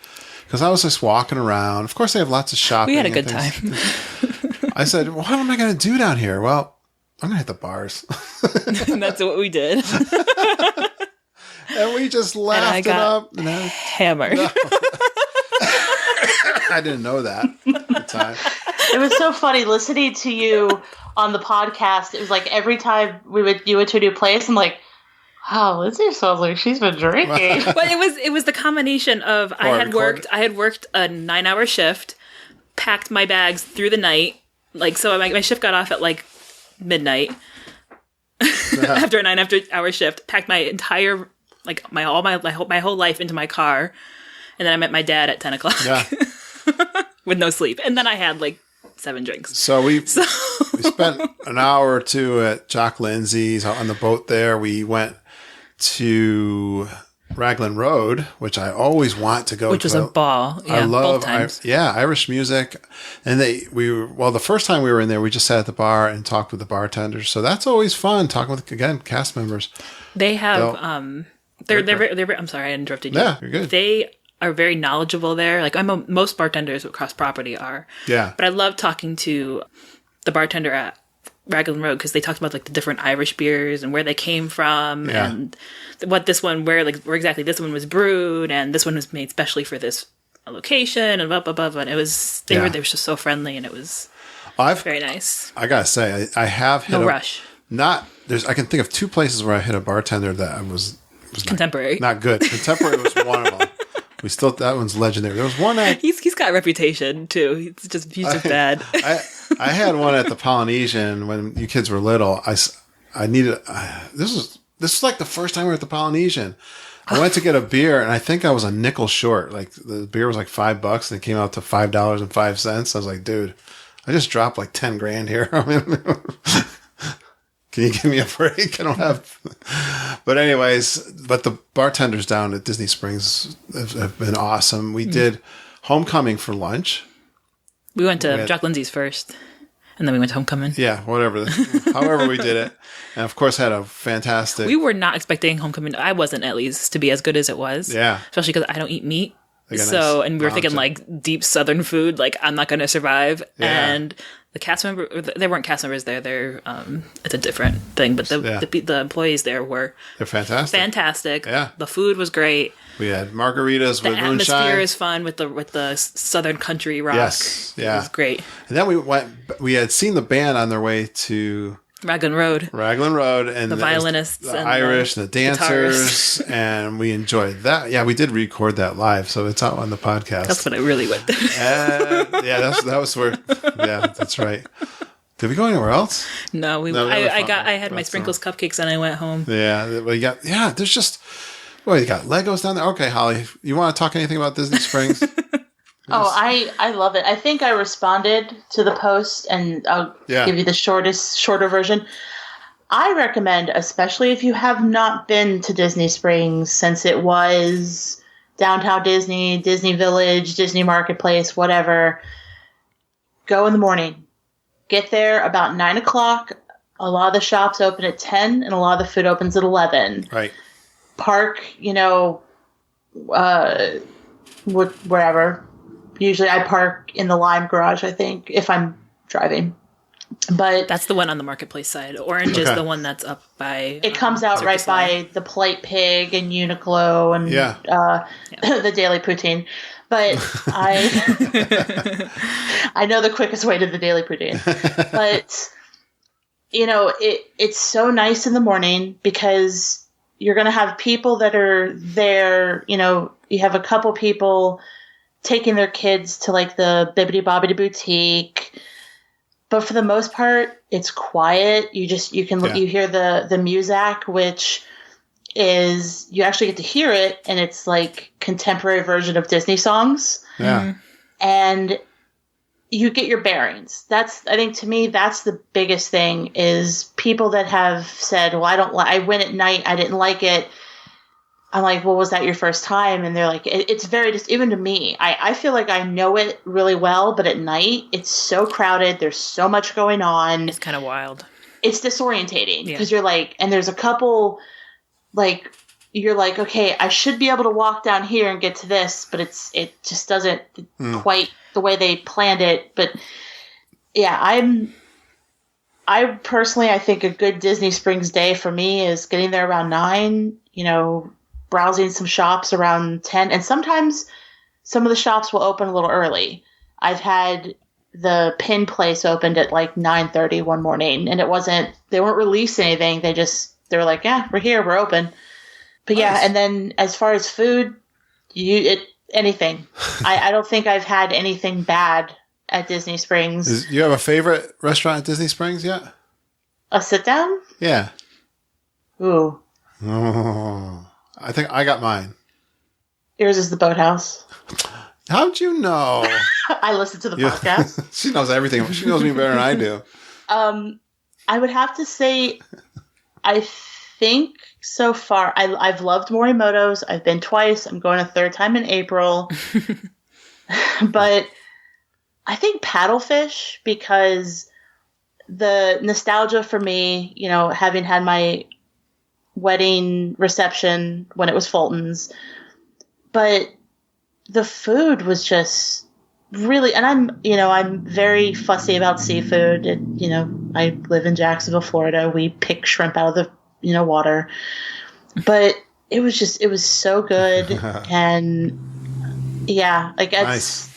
Because I was just walking around. Of course, they have lots of shopping. We had a good time. I said, what am I going to do down here? Well, I'm going to hit the bars. And that's what we did. And we just laughed it up. Hammered. No. I didn't know that at the time. It was so funny listening to you on the podcast. It was like every time you went to a new place, I'm like, wow, Lindsay sounds like she's been drinking. But it was the combination of I had worked a 9-hour shift, packed my bags through the night. Like, so my shift got off at like midnight. After a 9-hour shift, packed my entire, like my whole life into my car. And then I met my dad at 10 o'clock. Yeah. With no sleep. And then I had like 7 drinks. So we spent an hour or two at Jock Lindsay's on the boat there. We went to Raglan Road, which I always want to go to. Which was a ball. Yeah, I love both times. Irish music. And the first time we were in there, we just sat at the bar and talked with the bartenders. So that's always fun, talking with, again, cast members. They have, they're I'm sorry, I interrupted you. Yeah, you're good. They are very knowledgeable there. Like most bartenders across property are. Yeah. But I love talking to the bartender at Raglan Road because they talked about like the different Irish beers and where they came from and what this one, where exactly this one was brewed and this one was made specially for this location and blah blah blah. And it was they were just so friendly and it was very nice. I gotta say, I have hit rush. I can think of 2 places where I hit a bartender that was contemporary, not good. Contemporary was one of them. That one's legendary. There was one at... He's got a reputation, too. He's just bad. I had one at the Polynesian when you kids were little. I needed... This was like the first time we were at the Polynesian. I went to get a beer, and I think I was a nickel short. Like, the beer was like $5, and it came out to $5.05. I was like, dude, I just dropped like 10 grand here. I mean... Can you give me a break? I don't have... But anyways, the bartenders down at Disney Springs have been awesome. We did Homecoming for lunch. We went to Jock Lindsay's first, and then we went to Homecoming. Yeah, whatever. However we did it. And of course had a fantastic... We were not expecting Homecoming. I wasn't, at least, to be as good as it was. Yeah. Especially because I don't eat meat. So, and we were thinking like deep Southern food, like I'm not going to survive. Yeah. And the cast member, there weren't cast members there. They're, it's a different thing, but the employees there they're fantastic. Yeah. The food was great. We had margaritas with moonshine. The atmosphere is fun with the Southern country rock. Yes. Yeah. It was great. And then we had seen the band on their way to Raglan Road, and the violinists, the Irish, and the dancers, and we enjoyed that. Yeah, we did record that live, so it's out on the podcast. That's what I really went. That was where. Yeah, that's right. Did we go anywhere else? No, I had my sprinkles cupcakes and I went home. Yeah, we got. Yeah, there's just. Well, you got Legos down there. Okay, Holly, you want to talk anything about Disney Springs? I love it. I think I responded to the post, and I'll give you the shorter version. I recommend, especially if you have not been to Disney Springs, since it was Downtown Disney, Disney Village, Disney Marketplace, whatever, go in the morning. Get there about 9 o'clock. A lot of the shops open at 10, and a lot of the food opens at 11. Right. Park, wherever. Usually I park in the Lime garage, I think, if I'm driving. But that's the one on the Marketplace side. Orange is the one that's up by... It comes out right by the Polite Pig and Uniqlo and the Daily Poutine. But I know the quickest way to the Daily Poutine. But, it's so nice in the morning because you're going to have people that are there. You have a couple people taking their kids to like the Bibbidi Bobbidi Boutique, but for the most part, it's quiet. You hear the music, which is you actually get to hear it, and it's like contemporary version of Disney songs. Yeah, and you get your bearings. I think to me that's the biggest thing is people that have said, "Well, I went at night, I didn't like it." I'm like, well, was that your first time? And they're like, it's very, just even to me, I feel like I know it really well, but at night it's so crowded. There's so much going on. It's kind of wild. It's disorientating because you're like, and there's a couple, like, you're like, okay, I should be able to walk down here and get to this, but it just doesn't quite the way they planned it. But yeah, I think a good Disney Springs day for me is getting there around 9, browsing some shops around 10. And sometimes some of the shops will open a little early. I've had the pin place opened at like 9:30 one morning, and they weren't releasing anything. They were like, yeah, we're here, we're open. But nice. Yeah, and then as far as food, anything. I don't think I've had anything bad at Disney Springs. Do you have a favorite restaurant at Disney Springs yet? A sit down? Yeah. Ooh. Oh, I think I got mine. Yours is the Boathouse. How'd you know? I listened to the podcast. She knows everything. She knows me better than I do. I would have to say, I think so far, I've loved Morimoto's. I've been twice. I'm going a third time in April. But I think Paddlefish, because the nostalgia for me, having had my wedding reception when it was Fulton's, but the food was just really, and I'm very fussy about seafood. I live in Jacksonville, Florida. We pick shrimp out of the, water, but it was so good. And yeah, nice.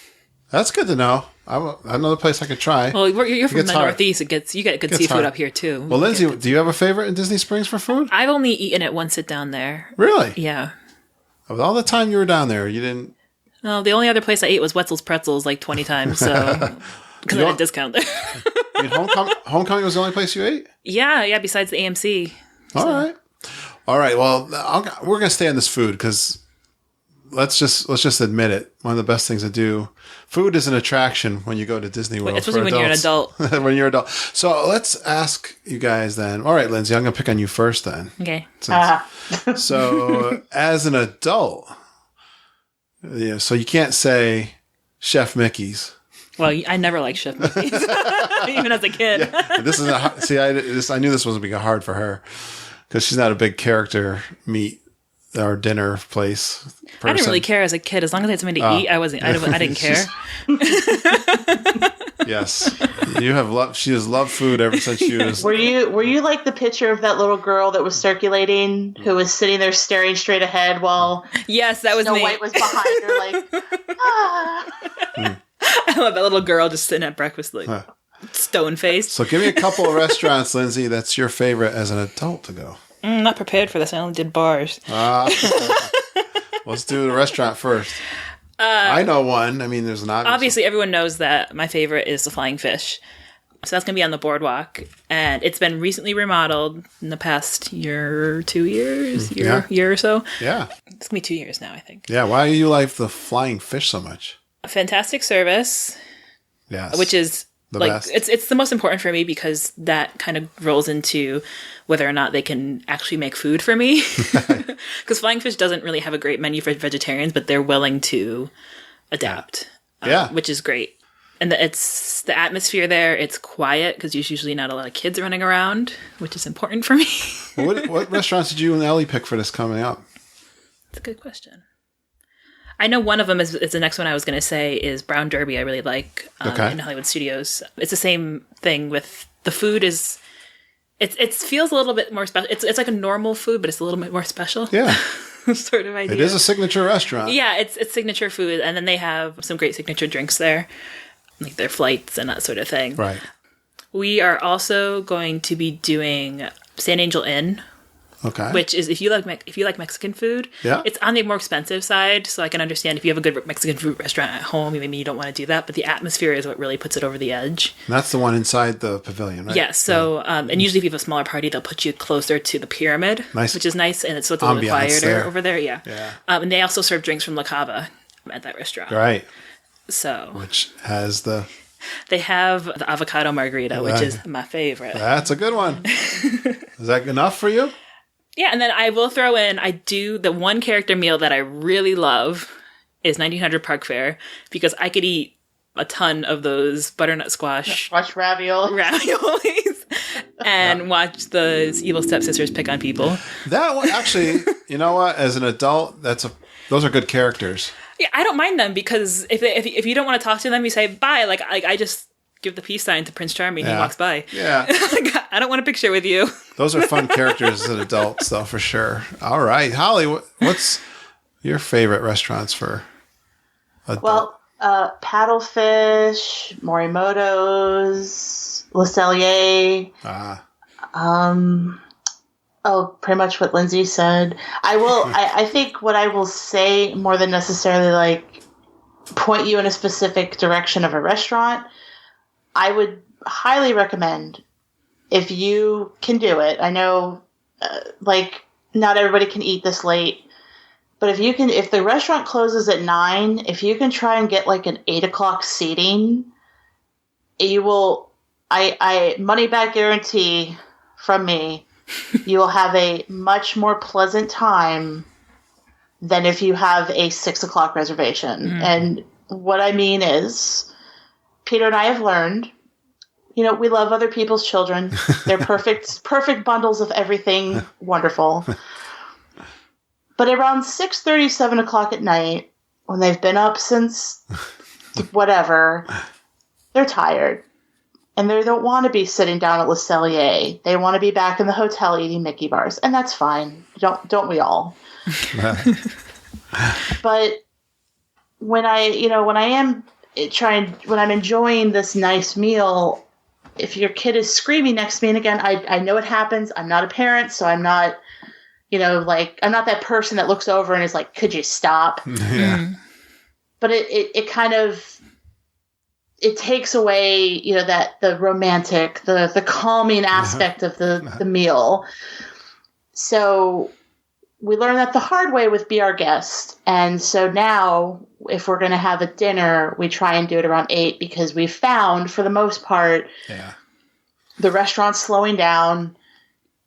That's good to know. Another place I could try. Well, you're from the Northeast. You get good seafood up here too. Well, Lindsay, do you have a favorite in Disney Springs for food? I've only eaten at one sit down there. Really? Yeah. Of all the time you were down there, you didn't... No, the only other place I ate was Wetzel's Pretzels like 20 times, so... Because I had a discount there. Homecoming was the only place you ate? Yeah, besides the AMC. All right, well, we're going to stay on this food, because let's just admit it. One of the best things to do... Food is an attraction when you go to Disney World. Especially when you're an adult. When you're an adult. So let's ask you guys then. All right, Lindsay, I'm going to pick on you first then. Okay. So as an adult, so you can't say Chef Mickey's. Well, I never liked Chef Mickey's, even as a kid. Yeah, this is I knew this wasn't being hard for her because she's not a big character meat or dinner place person. I didn't really care as a kid. As long as I had something to eat, I didn't care. Yes. She has loved food ever since she was... Were you like the picture of that little girl that was circulating who was sitting there staring straight ahead while... Yes, that was Snow me. White was behind her like... I love that little girl just sitting at breakfast like... Stone-faced. So give me a couple of restaurants, Lindsay, that's your favorite as an adult to go. I'm not prepared for this. I only did bars. Let's do the restaurant first. I know one. I mean, there's an obvious. Obviously, everyone knows that my favorite is the Flying Fish. So that's going to be on the boardwalk. And it's been recently remodeled in the past year or so. Yeah. It's going to be 2 years now, I think. Yeah. Why do you like the Flying Fish so much? Fantastic service. Yes. Which is... The best. It's the most important for me because that kind of rolls into whether or not they can actually make food for me. Because Flying Fish doesn't really have a great menu for vegetarians, but they're willing to adapt. Which is great. And it's the atmosphere there. It's quiet because there's usually not a lot of kids running around, which is important for me. What restaurants did you and Ellie pick for this coming up? That's a good question. I know one of them is the next one I was going to say is Brown Derby. I really like in Hollywood Studios. It's the same thing with the food is it feels a little bit more special. It's like a normal food, but it's a little bit more special. Yeah. Sort of idea. It is a signature restaurant. Yeah, it's signature food, and then they have some great signature drinks there, like their flights and that sort of thing. Right. We are also going to be doing San Angel Inn. Okay. Which is if you like Mexican food, it's on the more expensive side. So I can understand if you have a good Mexican food restaurant at home, maybe you don't want to do that. But the atmosphere is what really puts it over the edge. And that's the one inside the pavilion, right? Yeah. So and usually if you have a smaller party, they'll put you closer to the pyramid, which is nice, and it's a little bit quieter over there. Yeah. Yeah. And they also serve drinks from La Cava at that restaurant. Right. So which has the. They have the avocado margarita, which is my favorite. That's a good one. Is that enough for you? Yeah, and then I will throw in, the one character meal that I really love is 1900 Park Fair, because I could eat a ton of those butternut squash raviolis and watch the evil stepsisters pick on people. That one, actually, you know what? As an adult, those are good characters. Yeah, I don't mind them because if you don't want to talk to them, you say bye. give the peace sign to Prince Charming. He walks by. Yeah. Like, I don't want a picture with you. Those are fun characters as adults, though, for sure. All right. Holly, what's your favorite restaurants for adult? Well, Paddlefish, Morimoto's, Le Cellier. Pretty much what Lindsay said. I think what I will say, more than necessarily like point you in a specific direction of a restaurant, I would highly recommend, if you can do it. I know, like, not everybody can eat this late, but if the restaurant closes at 9, if you can try and get like an 8 o'clock seating, you will, I money back guarantee from me, you will have a much more pleasant time than if you have a 6 o'clock reservation. Mm. And what I mean is, Peter and I have learned, we love other people's children. They're perfect bundles of everything wonderful. But around 6:30, 7 o'clock at night, when they've been up since whatever, they're tired. And they don't want to be sitting down at Le Cellier. They want to be back in the hotel eating Mickey bars. And that's fine. Don't we all? But when I'm enjoying this nice meal, if your kid is screaming next to me, and again, I know it happens. I'm not a parent, so I'm not, I'm not that person that looks over and is like, could you stop? Yeah. But it kind of, it takes away, that the romantic, the calming aspect of the meal. So we learned that the hard way with Be Our Guest. And so now, if we're going to have a dinner, we try and do it around 8, because we found, for the most part, the restaurant's slowing down.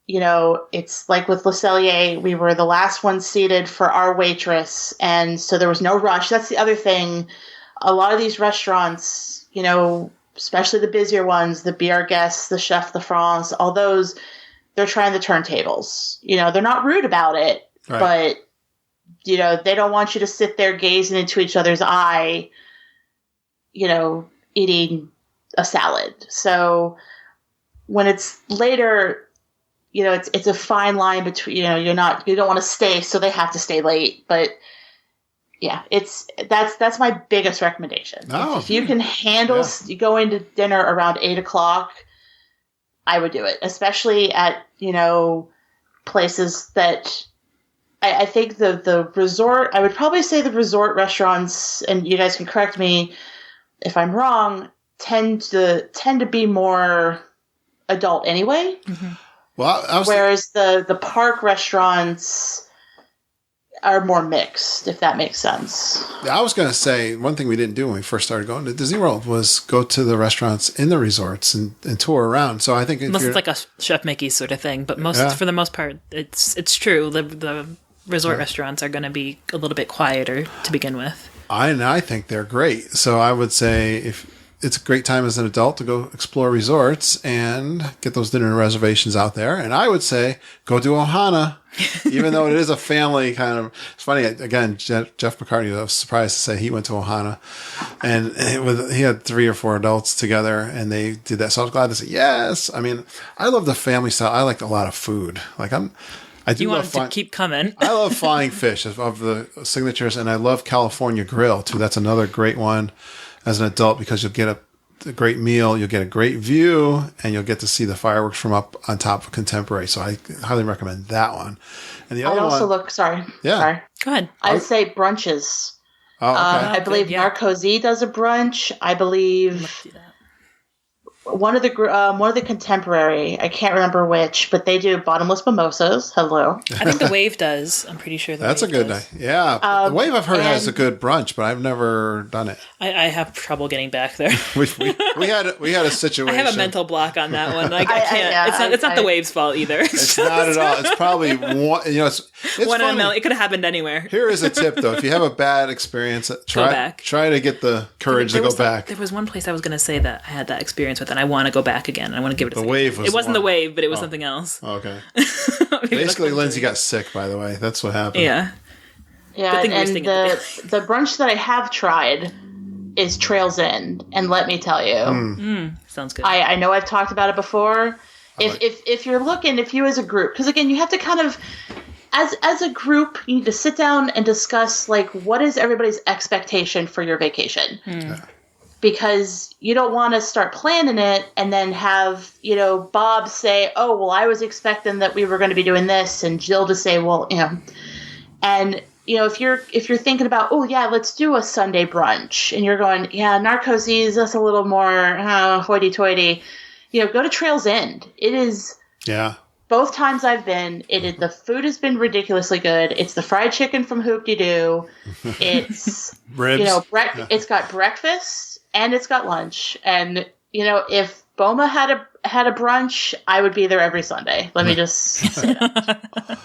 It's like with Le Cellier, we were the last one seated for our waitress. And so there was no rush. That's the other thing. A lot of these restaurants, especially the busier ones, the Be Our Guests, the Chef de France, all those, they're trying the turntables. They're not rude about it, right. But, they don't want you to sit there gazing into each other's eye, eating a salad. So when it's later, it's a fine line between, you don't want to stay, so they have to stay late. But yeah, that's my biggest recommendation. Oh, if you can handle going to dinner around 8 o'clock, I would do it, especially at, places that I think the resort, I would probably say the resort restaurants, and you guys can correct me if I'm wrong, tend to be more adult anyway. Mm-hmm. Well, whereas the park restaurants are more mixed, if that makes sense. I was going to say, one thing we didn't do when we first started going to Disney World was go to the restaurants in the resorts and tour around. So I think it's like a Chef Mickey sort of thing, but for the most part, it's true. The resort restaurants are going to be a little bit quieter to begin with. I think they're great. So I would say if it's a great time as an adult to go explore resorts and get those dinner reservations out there. And I would say go to Ohana, even though it is a family kind of. It's funny, again, Jeff McCartney, I was surprised to say he went to Ohana. And he had 3 or 4 adults together, and they did that. So I was glad to say yes. I mean, I love the family style. I like a lot of food. I do want to keep coming. I love Flying Fish of the signatures, and I love California Grill, too. That's another great one as an adult, because you'll get a great meal, you'll get a great view, and you'll get to see the fireworks from up on top of Contemporary. So I highly recommend that one. And the other one... Sorry. Yeah. Go ahead. I would say brunches. Oh, okay. I believe Narcozy does a brunch. I believe one of the Contemporary, I can't remember which, but they do bottomless mimosas. Hello. I think the Wave does. I'm pretty sure that's a good night. Yeah. The Wave I've heard has a good brunch, but I've never done it. I have trouble getting back there. we had a situation. I have a mental block on that one. Like I can't. It's not the Wave's fault either. It's not at all. It's probably one. It's one funny. in a million. It could have happened anywhere. Here is a tip, though: if you have a bad experience, go back. Try to get the courage to go back. There was one place I was going to say that I had that experience with, and I want to go back again. I want to give it a second. Wave was. It wasn't the Wave, but it was something else. Okay. Basically, Lindsay got sick. By the way, that's what happened. Yeah, and the brunch that I have tried, is Trails End, and let me tell you, sounds good. I know I've talked about it before. If you're looking, if you as a group, because again, you have to kind of, as a group, you need to sit down and discuss like what is everybody's expectation for your vacation. Because you don't want to start planning it and then have, Bob say, oh, well, I was expecting that we were going to be doing this, and Jill to say, well, and if you're thinking about, oh yeah, let's do a Sunday brunch, and you're going, yeah, Narcosis, that's a little more hoity-toity, go to Trails End. It is, both times I've been, the food has been ridiculously good. It's the fried chicken from Hoop-de-Doo. It's ribs. It's got breakfast. And it's got lunch. And, if Boma had a brunch, I would be there every Sunday. Let me just say that.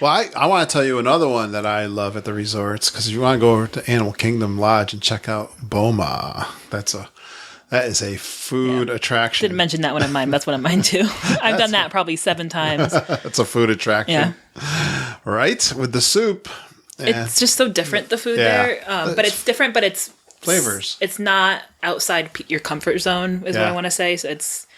Well, I want to tell you another one that I love at the resorts, because if you want to go over to Animal Kingdom Lodge and check out Boma, that is a food attraction. Didn't mention that one of mine. That's one of mine too. I've done that probably 7 times. It's a food attraction. Yeah. Right? With the soup. It's just so different, the food there. But it's different, but it's flavors. It's not outside your comfort zone, is what I want to say. So it's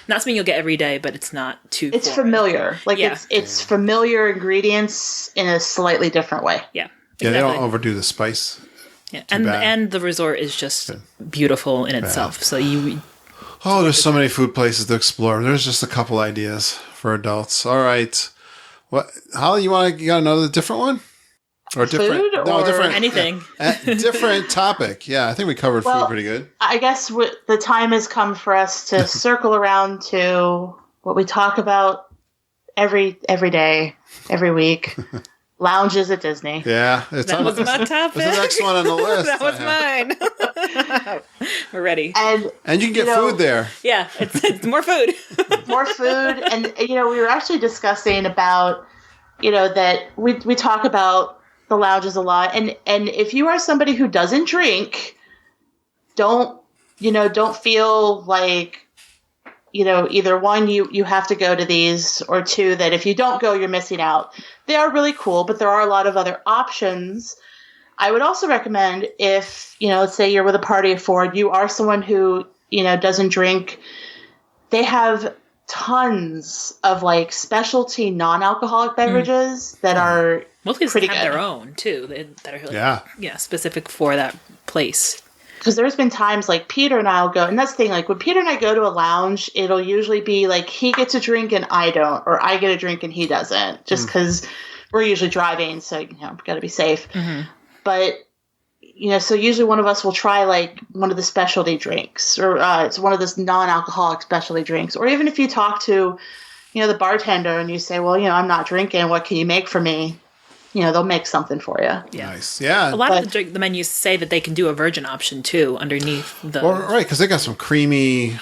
not something you'll get every day, but it's not too. It's familiar. Like it's familiar ingredients in a slightly different way. Yeah. Exactly. Yeah, they don't overdo the spice. Yeah, and the resort is just beautiful in itself. So there's so many food places to explore. There's just a couple ideas for adults. All right, what, Holly? You got another different one? Or different, food or different, anything. Different topic. Yeah, I think we covered food pretty good. I guess the time has come for us to circle around to what we talk about every day, every week. Lounges at Disney. Yeah. That was my topic. It's the next one on the list. That was mine. We're ready. And you can get food there. Yeah, it's more food. More food. And, we were actually discussing about, that we talk about the lounges a lot, and if you are somebody who doesn't drink, don't feel like either one you have to go to these, or two that if you don't go you're missing out. They are really cool, but there are a lot of other options. I would also recommend if let's say you're with a party of 4, you are someone who doesn't drink, they have tons of like specialty non-alcoholic beverages that are most places pretty have good. Their own too, that are like, specific for that place. Because there's been times like Peter and I'll go, and that's the thing, like when Peter and I go to a lounge, it'll usually be like he gets a drink and I don't, or I get a drink and he doesn't, just because we're usually driving, so got to be safe. But so usually one of us will try like one of the specialty drinks, or it's one of those non-alcoholic specialty drinks. Or even if you talk to, the bartender and you say, well, I'm not drinking, what can you make for me? They'll make something for you. Yeah. Nice. Yeah. A lot of the menus say that they can do a virgin option too underneath the. Well, right, because they got some creamy.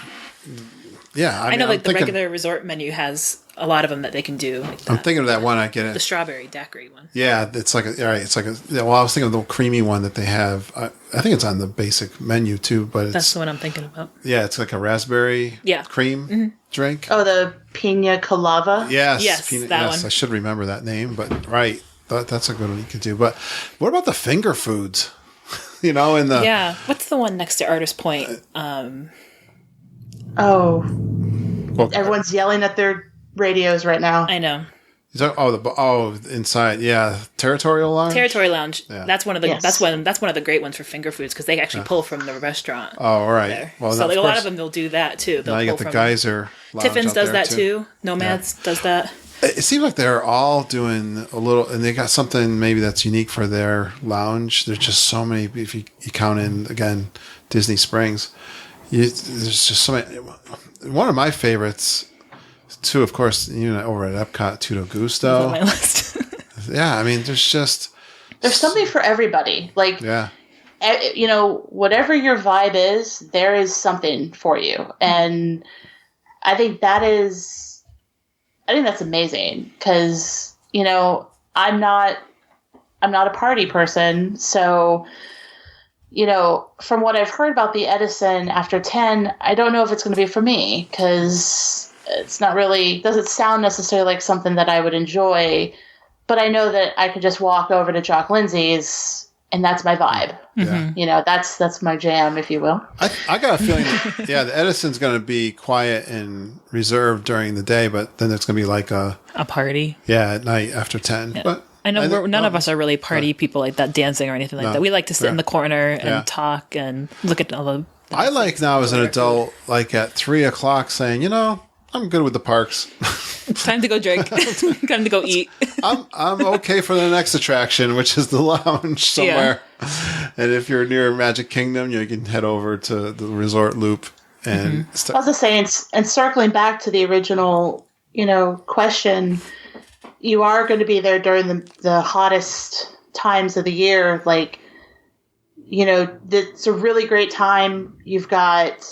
Yeah, I know, like the regular resort menu has a lot of them that they can do. Like I'm thinking of that one. I get it. The strawberry daiquiri one. Yeah, it's like I was thinking of the creamy one that they have. I think it's on the basic menu too, but that's the one I'm thinking about. Yeah, it's like a raspberry cream drink. Oh, the Pina Colada. Yes, that one. I should remember that name, but right, that's a good one you could do. But what about the finger foods? What's the one next to Artist Point? Everyone's yelling at their radios right now. I know. Inside, Territorial Lounge. Territorial Lounge. Yeah. That's one of the that's one of the great ones for finger foods, because they actually pull from the restaurant. Oh, right. There. Well, so a lot of them will do that too. Now you got the Geyser Lounge. Tiffin's does that too. Nomads does that. It seems like they're all doing a little, and they got something maybe that's unique for their lounge. There's just so many. If you count in again, Disney Springs, there's just so many. One of my favorites, too, of course, over at Epcot, Tutto Gusto. On my list. Yeah, I mean, there's something for everybody. Like, whatever your vibe is, there is something for you, and I think that's amazing, because I'm not a party person, so. From what I've heard about the Edison after 10, I don't know if it's going to be for me, because it's not really, doesn't sound necessarily like something that I would enjoy, but I know that I could just walk over to Jock Lindsay's and that's my vibe. Yeah. You know, that's my jam, if you will. I got a feeling, the Edison's going to be quiet and reserved during the day, but then it's going to be like a party. Yeah, at night after 10. Yeah. But I know none of us are really party people like that, dancing or anything like that. We like to sit in the corner and talk and look at all the. I like now as an adult, like at 3 o'clock, saying, I'm good with the parks. Time to go drink. Time to go eat. I'm okay for the next attraction, which is the lounge somewhere. Yeah. And if you're near Magic Kingdom, you can head over to the resort loop and. I was just saying, and circling back to the original, question. You are going to be there during the hottest times of the year. Like, it's a really great time. You've got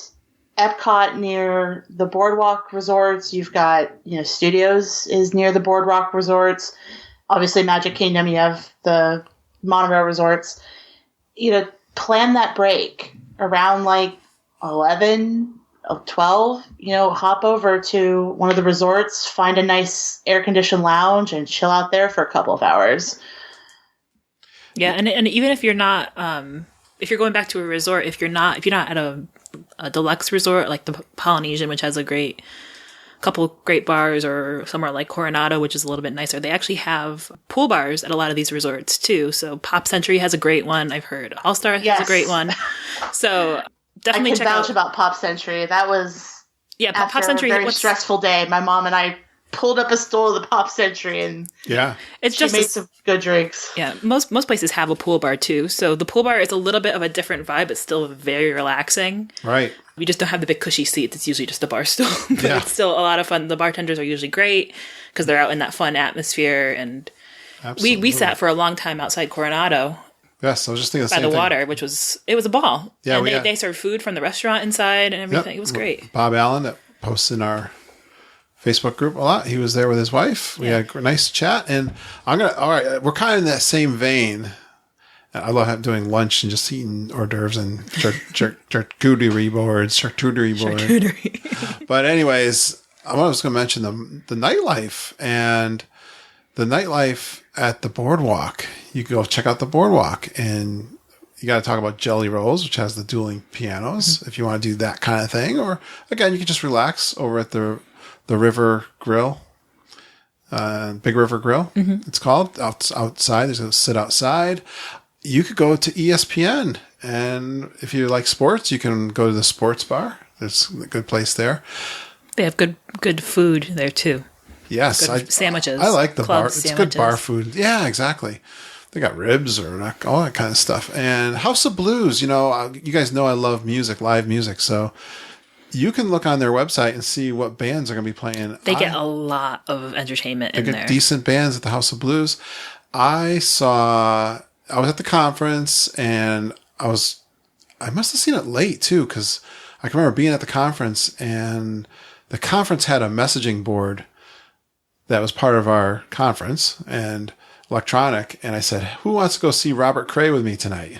Epcot near the Boardwalk resorts. You've got, Studios is near the Boardwalk resorts. Obviously, Magic Kingdom, you have the monorail resorts. Plan that break around like 11, 12, hop over to one of the resorts, find a nice air-conditioned lounge, and chill out there for a couple of hours. Yeah, and even if you're not, if you're going back to a resort, if you're not at a deluxe resort like the Polynesian, which has a couple great bars, or somewhere like Coronado, which is a little bit nicer, they actually have pool bars at a lot of these resorts too. So Pop Century has a great one. I've heard All Star has a great one. So. Definitely check out. I can vouch about Pop Century. That was Pop Century. A very stressful day. My mom and I pulled up a stool of the Pop Century, and she made some good drinks. Yeah, most places have a pool bar too. So the pool bar is a little bit of a different vibe. It's still very relaxing. Right. We just don't have the big cushy seats. It's usually just a bar stool, but it's still a lot of fun. The bartenders are usually great because they're out in that fun atmosphere, and we sat for a long time outside Coronado. Yes, I was just thinking by the water, which was a ball. Yeah, and they served food from the restaurant inside and everything. It was great. Bob Allen that posts in our Facebook group a lot. He was there with his wife. We had a nice chat, and all right, we're kind of in that same vein. I love doing lunch and just eating hors d'oeuvres and charcuterie boards. But anyways, I was going to mention the nightlife and the nightlife at the Boardwalk. You can go check out the Boardwalk, and you got to talk about Jelly Rolls, which has the dueling pianos, if you want to do that kind of thing. Or again, you can just relax over at the River Grill, Big River Grill. It's called outside. There's a sit outside. You could go to ESPN, and if you like sports, you can go to the sports bar. There's a good place there. They have good food there too. Yes, sandwiches. I like the bar. It's sandwiches. Good bar food. Yeah, exactly. They got ribs or all that kind of stuff. And House of Blues, you guys know I love music, live music. So you can look on their website and see what bands are going to be playing. They get a lot of entertainment in there. They get decent bands at the House of Blues. I was at the conference, and I must have seen it late too, because I can remember being at the conference, and the conference had a messaging board that was part of our conference and electronic. And I said, who wants to go see Robert Cray with me tonight?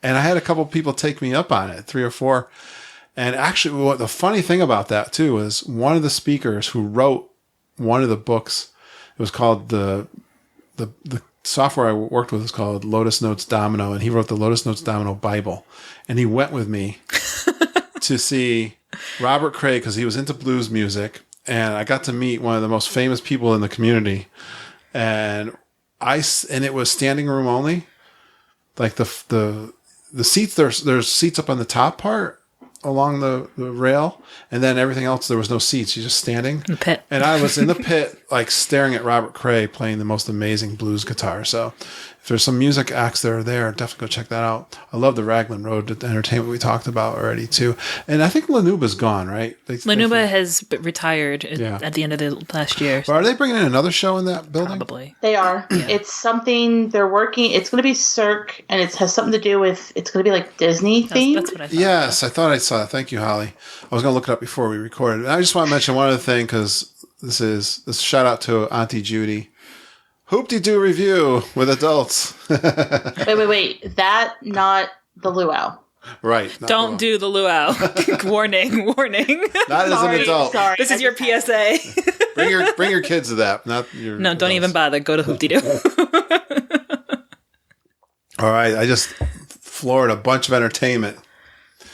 And I had a couple people take me up on it, 3 or 4. And actually, the funny thing about that too is one of the speakers who wrote one of the books, it was called the software I worked with was called Lotus Notes Domino, and he wrote the Lotus Notes Domino Bible. And he went with me to see Robert Cray because he was into blues music. And I got to meet one of the most famous people in the community, and it was standing room only. Like the seats, there's seats up on the top part along the rail, and then everything else there was no seats. You're just standing in the pit. And I was in the pit, like staring at Robert Cray playing the most amazing blues guitar. So if there's some music acts that are there, definitely go check that out. I love the Raglan Road Entertainment we talked about already too. And I think Lanuba's gone, right? Lanuba has retired at the end of the last year. But are they bringing in another show in that building? Probably. They are. Yeah. It's something they're working. It's going to be Cirque, and it has something to do with, it's going to be like Disney themed. That's what I thought. Yes, I thought I saw that. Thank you, Holly. I was going to look it up before we recorded. And I just want to mention one other thing, because this shout out to Auntie Judy. Hoop-de-doo review with adults. Wait. That, not the luau. Right. Don't do the luau. warning. Not as an adult. Sorry. This is your PSA. Bring your kids to that. Not your No, don't even bother. Go to Hoop-de-doo. All right. I just floored a bunch of entertainment.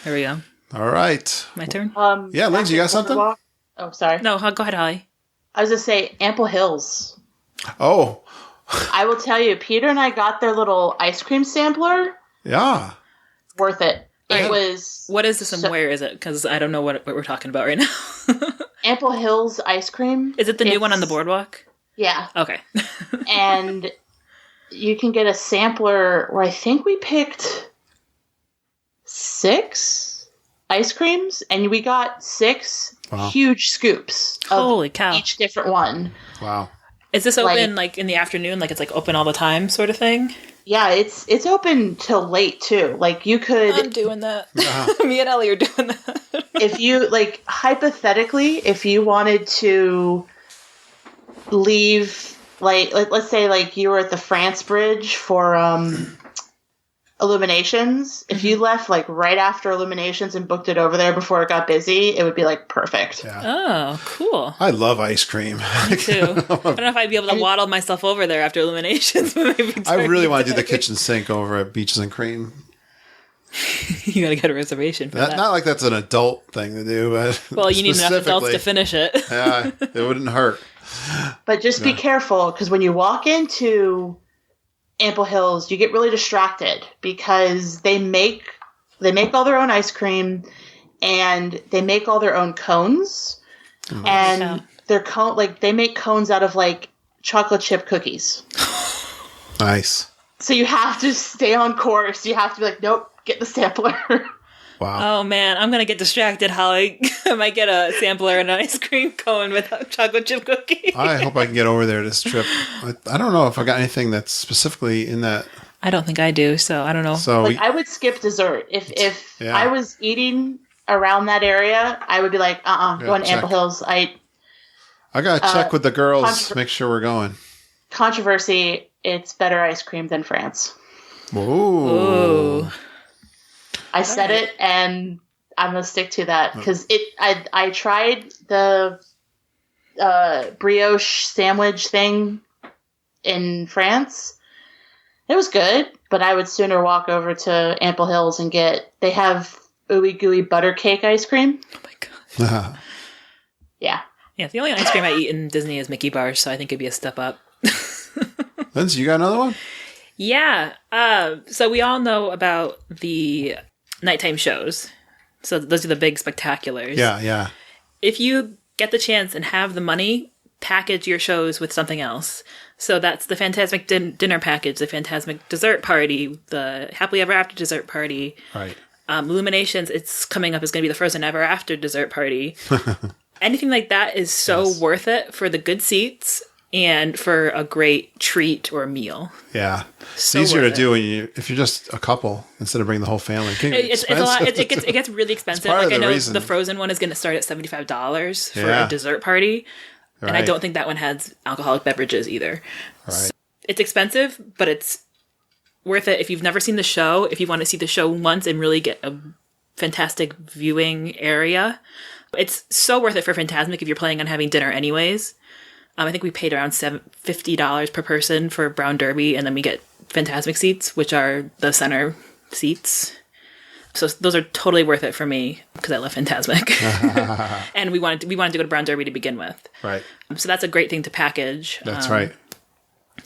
There we go. All right. My turn? Yeah, Lindsay, you got something? Oh, sorry. No, go ahead, Holly. I was going to say Ample Hills. Oh. I will tell you, Peter and I got their little ice cream sampler. Yeah. Worth it. It Right. was... What is this and where is it? Because I don't know what we're talking about right now. Ample Hills ice cream. Is it the new one on the boardwalk? Yeah. Okay. And you can get a sampler where I think we picked 6 ice creams, and we got 6 huge scoops of Holy cow. each different one. Wow. Is this open like in the afternoon? Like it's like open all the time sort of thing? Yeah, it's open till late too. Like you could I'm doing that. Me and Ellie are doing that. if you like hypothetically, if you wanted to leave like let's say like you were at the France Bridge for Illuminations, if you left like right after Illuminations and booked it over there before it got busy, it would be like perfect. Yeah. Oh, cool. I love ice cream. Me too. I don't know if I'd be able to waddle myself over there after Illuminations. But maybe I really want to do the kitchen sink over at Beaches and Cream. You gotta get a reservation for that. Not like that's an adult thing to do, but well, you need enough adults to finish it. Yeah, it wouldn't hurt. But just be careful, because when you walk into Ample Hills, you get really distracted because they make all their own ice cream and they make all their own cones. Oh. And their cone, like they make cones out of like chocolate chip cookies. Nice. So you have to stay on course. You have to be like, nope, get the sampler. Wow. Oh man, I'm gonna get distracted, Holly. I might get a sampler and an ice cream cone with chocolate chip cookies. I hope I can get over there this trip. I don't know if I got anything that's specifically in that. I don't think I do, so I don't know. So like I would skip dessert. If I was eating around that area, I would be like, going to Ample Hills. I gotta check with the girls, make sure we're going. Controversy, it's better ice cream than France. Ooh. I said it, and I'm gonna stick to that because I tried the brioche sandwich thing in France. It was good, but I would sooner walk over to Ample Hills and they have ooey gooey butter cake ice cream. Oh my god. Yeah. Yeah, the only ice cream I eat in Disney is Mickey bars, so I think it'd be a step up. Lindsay, you got another one? Yeah. So we all know about the nighttime shows. So those are the big spectaculars. Yeah. If you get the chance and have the money, package your shows with something else. So that's the Fantasmic dinner package, the Fantasmic dessert party, the Happily Ever After dessert party. Right. Illuminations, it's coming up, is going to be the Frozen Ever After dessert party. Anything like that is so worth it for the good seats and for a great treat or meal. Yeah. So it's easier to worth do if you're just a couple instead of bringing the whole family. It's a lot. It gets really expensive. Like I know reason. the Frozen one is going to start at $75 for Yeah. a dessert party. Right. And I don't think that one has alcoholic beverages either. Right. So it's expensive, but it's worth it if you've never seen the show, if you want to see the show once and really get a fantastic viewing area. It's so worth it for Fantasmic if you're planning on having dinner anyways. I think we paid around $50 per person for Brown Derby, and then we get Fantasmic seats, which are the center seats. So those are totally worth it for me because I love Fantasmic. And we wanted to go to Brown Derby to begin with. Right. So that's a great thing to package. That's right.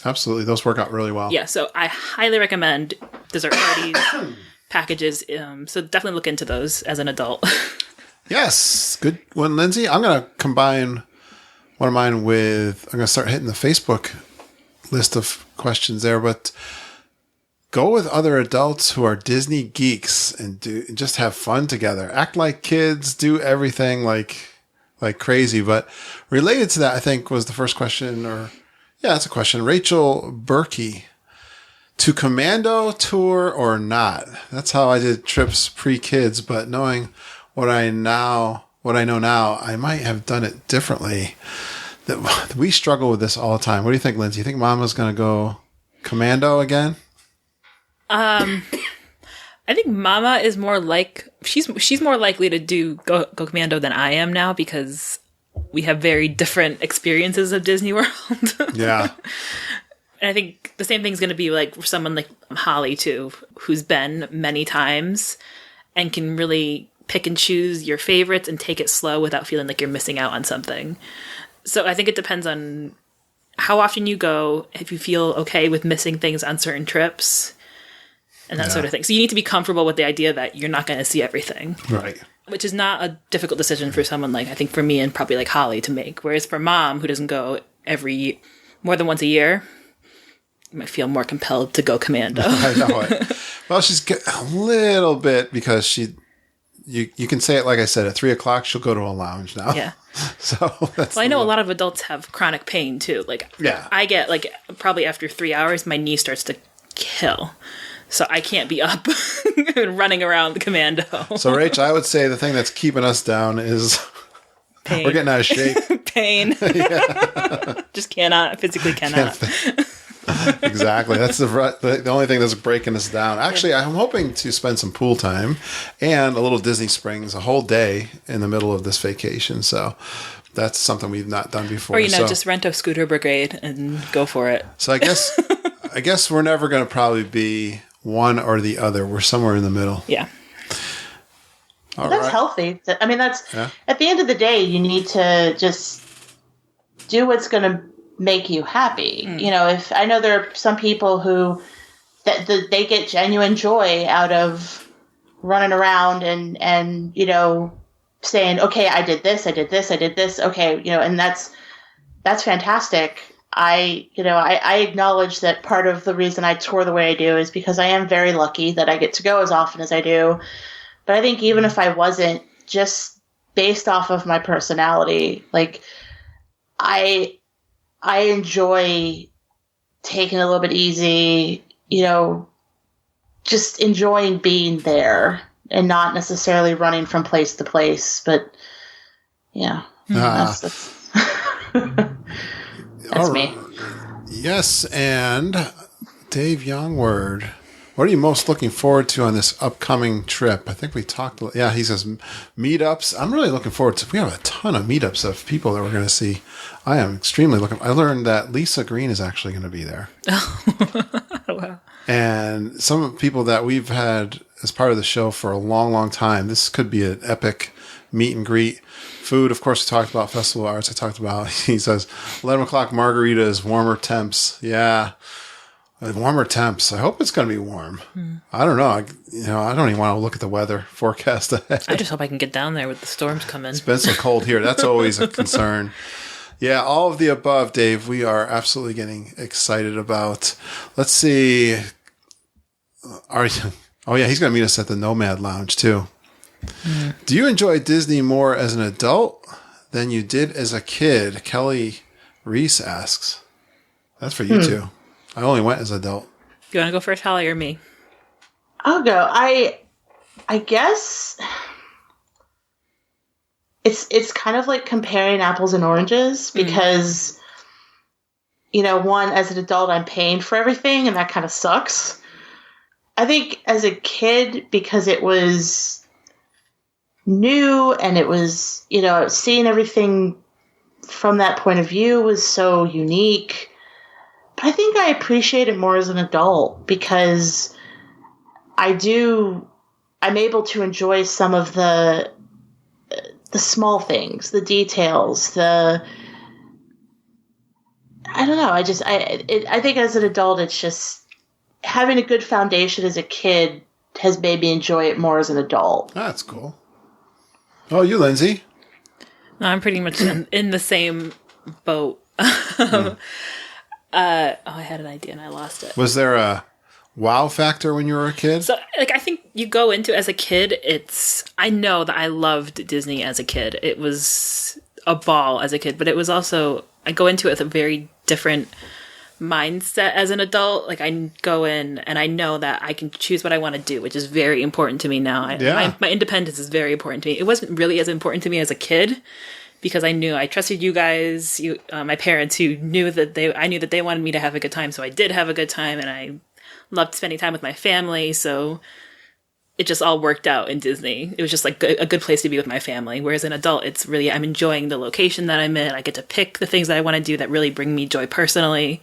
Absolutely. Those work out really well. Yeah, so I highly recommend dessert parties, packages. So definitely look into those as an adult. Yes. Good one, Lindsay. I'm going to combine one of mine with, I'm going to start hitting the Facebook list of questions there, but go with other adults who are Disney geeks and just have fun together. Act like kids, do everything like crazy. But related to that, I think was the first question, it's a question. Rachel Berkey, to Commando tour or not? That's how I did trips pre-kids, but knowing what I know now, I might have done it differently. We struggle with this all the time. What do you think, Lindsay? You think Mama's going to go Commando again? I think Mama is more like she's more likely to go Commando than I am now because we have very different experiences of Disney World. Yeah. And I think the same thing's going to be like for someone like Holly too, who's been many times and can really pick and choose your favorites and take it slow without feeling like you're missing out on something. So I think it depends on how often you go, if you feel okay with missing things on certain trips and that sort of thing. So you need to be comfortable with the idea that you're not going to see everything. Right. Which is not a difficult decision for someone like, I think for me and probably like Holly to make. Whereas for Mom, who doesn't go more than once a year, you might feel more compelled to go commando. I know it. Well, she's a little bit because you can say it, like I said, at 3:00, she'll go to a lounge now. Yeah. So that's. Well, I know a lot of adults have chronic pain too. Like, I get like probably after 3 hours, my knee starts to kill. So I can't be up and running around the commando. So, Rach, I would say the thing that's keeping us down is pain. We're getting out of shape. Pain. Just physically cannot. Exactly. That's the only thing that's breaking us down. Actually, I'm hoping to spend some pool time and a little Disney Springs a whole day in the middle of this vacation. So that's something we've not done before. Or, just rent a scooter brigade and go for it. So I guess we're never going to probably be one or the other. We're somewhere in the middle. Yeah. That's healthy. I mean, at the end of the day, you need to just do what's going to make you happy. If I know there are some people who they get genuine joy out of running around and saying, okay, I did this. Okay. And that's fantastic. I acknowledge that part of the reason I tour the way I do is because I am very lucky that I get to go as often as I do. But I think even if I wasn't, just based off of my personality, like I enjoy taking it a little bit easy, just enjoying being there and not necessarily running from place to place. But that's me. Yes, and Dave Youngward, what are you most looking forward to on this upcoming trip? I think we talked. Yeah, he says meetups. I'm really looking forward to. We have a ton of meetups of people that we're going to see. I am extremely looking. I learned that Lisa Green is actually going to be there. Wow. And some people that we've had as part of the show for a long, long time. This could be an epic meet and greet. Food, of course, we talked about Festival of Arts. I talked about. He says 11 o'clock margaritas, warmer temps. Yeah. Warmer temps. I hope it's going to be warm. I don't know. I don't even want to look at the weather forecast ahead. I just hope I can get down there with the storms coming. It's been so cold here. That's always a concern. Yeah, all of the above, Dave, we are absolutely getting excited about. Let's see. He's going to meet us at the Nomad Lounge, too. Do you enjoy Disney more as an adult than you did as a kid? Kelly Reese asks. That's for you, too. I only went as an adult. You want to go first, Holly, or me? I'll go. I guess it's kind of like comparing apples and oranges because, one, as an adult, I'm paying for everything, and that kind of sucks. I think as a kid, because it was new and it was, seeing everything from that point of view was so unique. But I think I appreciate it more as an adult because I'm able to enjoy some of the small things, the details, I don't know. I think as an adult, it's just having a good foundation as a kid has made me enjoy it more as an adult. That's cool. Oh, you, Lindsay? No, I'm pretty much in the same boat. I had an idea and I lost it. Was there a wow factor when you were a kid? So, I think you go into as a kid, I know that I loved Disney as a kid. It was a ball as a kid, but it was also, I go into it with a very different mindset as an adult. Like, I go in and I know that I can choose what I want to do, which is very important to me now. My independence is very important to me. It wasn't really as important to me as a kid, because I trusted you guys, my parents, who knew that I knew that they wanted me to have a good time. So I did have a good time, and I loved spending time with my family. So it just all worked out in Disney. It was just like a good place to be with my family. Whereas an adult, it's really, I'm enjoying the location that I'm in. I get to pick the things that I want to do that really bring me joy personally.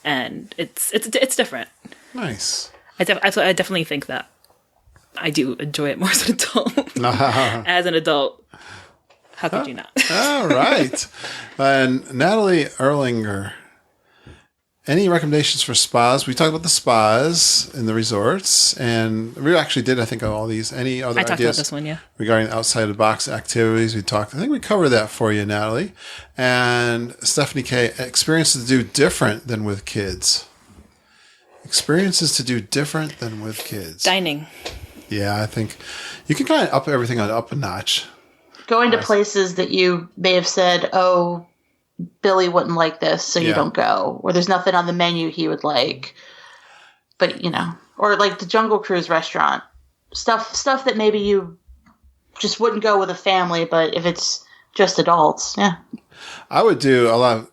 and it's different. Nice. I definitely think that I do enjoy it more as an adult. As an adult, how could you not? All right. And Natalie Erlinger, any recommendations for spas? We talked about the spas in the resorts, and we actually did, I think, all these. Any other I talked ideas about this one, yeah. regarding outside the box activities? I think we covered that for you, Natalie. And Stephanie K, experiences to do different than with kids. Experiences to do different than with kids. Dining. Yeah, I think you can kind of up everything up a notch. Going to places that you may have said, oh, Billy wouldn't like this, so you don't go. Or there's nothing on the menu he would like. But, or like the Jungle Cruise restaurant. Stuff that maybe you just wouldn't go with a family, but if it's just adults, yeah. I would do a lot of...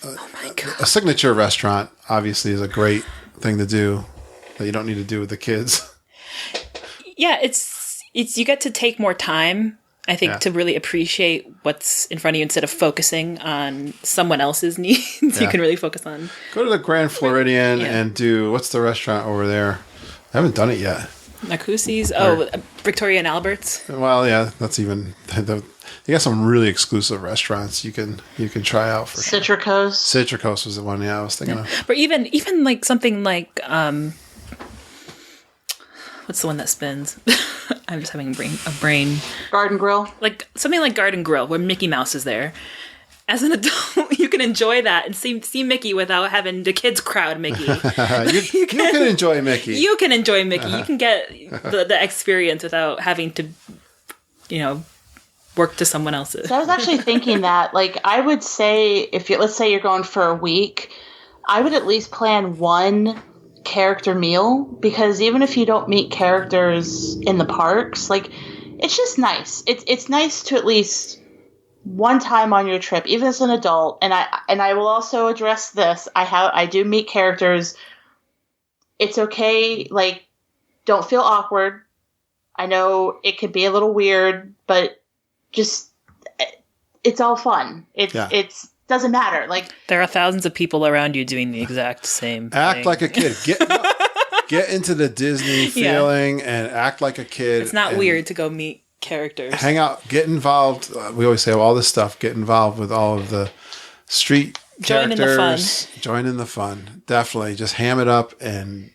oh my God. A signature restaurant, obviously, is a great thing to do that you don't need to do with the kids. Yeah, it's you get to take more time, I think, to really appreciate what's in front of you instead of focusing on someone else's needs. You can really focus on... Go to the Grand Floridian and do... What's the restaurant over there? I haven't done it yet. Macusi's? Oh, Victoria and Albert's? Well, yeah, that's even... They got some really exclusive restaurants you can try out for Citricos. Citricos was the one, I was thinking of. But even like something like... what's the one that spins? I'm just having a brain. Garden Grill. Like something like Garden Grill, where Mickey Mouse is there. As an adult, you can enjoy that and see Mickey without having the kids crowd Mickey. you can enjoy Mickey. You can enjoy Mickey. You can get the experience without having to, work to someone else's. So I was actually thinking that, like, I would say let's say you're going for a week, I would at least plan one character meal, because even if you don't meet characters in the parks, like, it's just nice. It's nice to at least one time on your trip, even as an adult. And I will also address this. I do meet characters. It's okay. Like, don't feel awkward. I know it could be a little weird, but just, it's all fun. It's doesn't matter. Like, there are thousands of people around you doing the exact same thing. Act like a kid. Get into the Disney feeling and act like a kid. It's not weird to go meet characters. Hang out. Get involved. We always say all this stuff. Get involved with all of the street characters. Join in the fun. Definitely. Just ham it up, and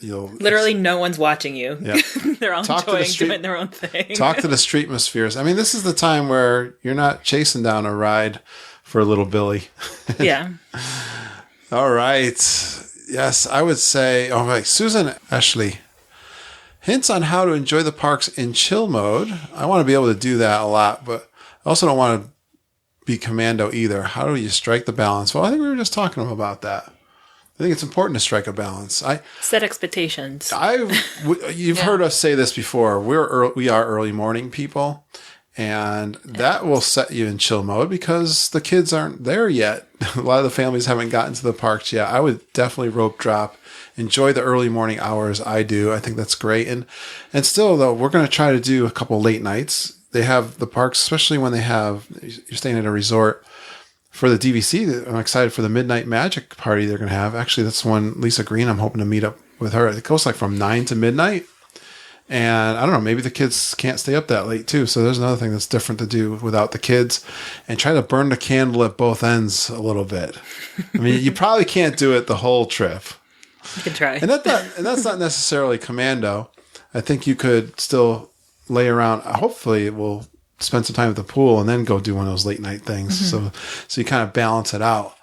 literally no one's watching you. Yeah. They're all doing their own thing. Talk to the streetmospheres. I mean, this is the time where you're not chasing down a ride for little Billy. Yeah. All right. Yes, I would say, all right, Susan Ashley. Hints on how to enjoy the parks in chill mode. I want to be able to do that a lot, but I also don't want to be commando either. How do you strike the balance? Well, I think we were just talking about that. I think it's important to strike a balance. Set expectations. You've heard us say this before. We are early morning people. And that will set you in chill mode because the kids aren't there yet. A lot of the families haven't gotten to the parks yet. I would definitely rope drop. Enjoy the early morning hours. I do. I think that's great. And still, though, we're going to try to do a couple late nights. They have the parks, especially when you're staying at a resort. For the DVC, I'm excited for the Midnight Magic party they're going to have. Actually, that's one Lisa Green, I'm hoping to meet up with her. It goes like from 9 to midnight. And I don't know, maybe the kids can't stay up that late too. So there's another thing that's different to do without the kids, and try to burn the candle at both ends a little bit. I mean, you probably can't do it the whole trip. You can try. And that's not necessarily commando. I think you could still lay around. Hopefully we'll spend some time at the pool and then go do one of those late night things. Mm-hmm. So you kind of balance it out.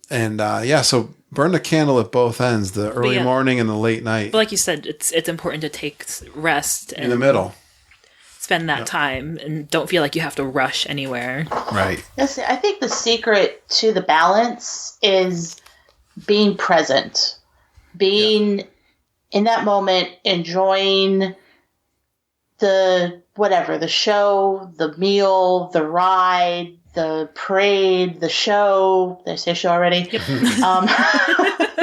And so burn the candle at both ends, the early morning and the late night. But like you said, it's important to take rest in the middle. Spend that time and don't feel like you have to rush anywhere. Right. Yes, I think the secret to the balance is being present. Being in that moment, enjoying the show, the meal, the ride, the parade, the show. Did I say show already? Yep.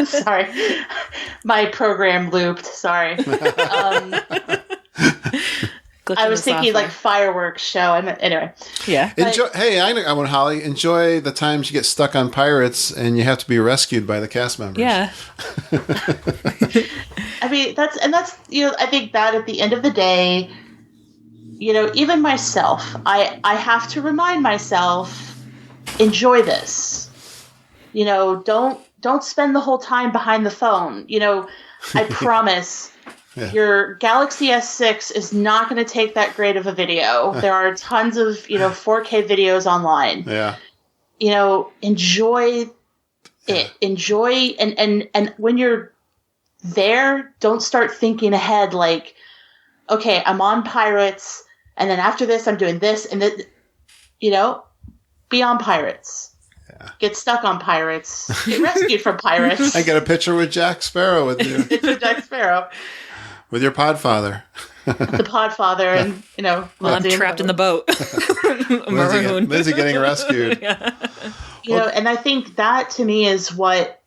Sorry. My program looped. Sorry. I was thinking like fireworks show. Anyway. Yeah. I want Holly. Enjoy the times you get stuck on pirates and you have to be rescued by the cast members. Yeah. I mean, that's I think that at the end of the day, even myself, I have to remind myself, enjoy this. Don't spend the whole time behind the phone. I promise. Yeah. Your Galaxy S6 is not going to take that great of a video. There are tons of, 4K videos online. Yeah. Enjoy it. Enjoy, and when you're there, don't start thinking ahead like, okay, I'm on Pirates, and then after this, I'm doing this, and then, be on Pirates. Yeah. Get stuck on Pirates. Get rescued from Pirates. I get a picture with Jack Sparrow with you. Picture with Jack Sparrow. With your podfather. The podfather and, I'm trapped in the boat. Maroon. Lindsay getting rescued. Yeah. And I think that to me is what,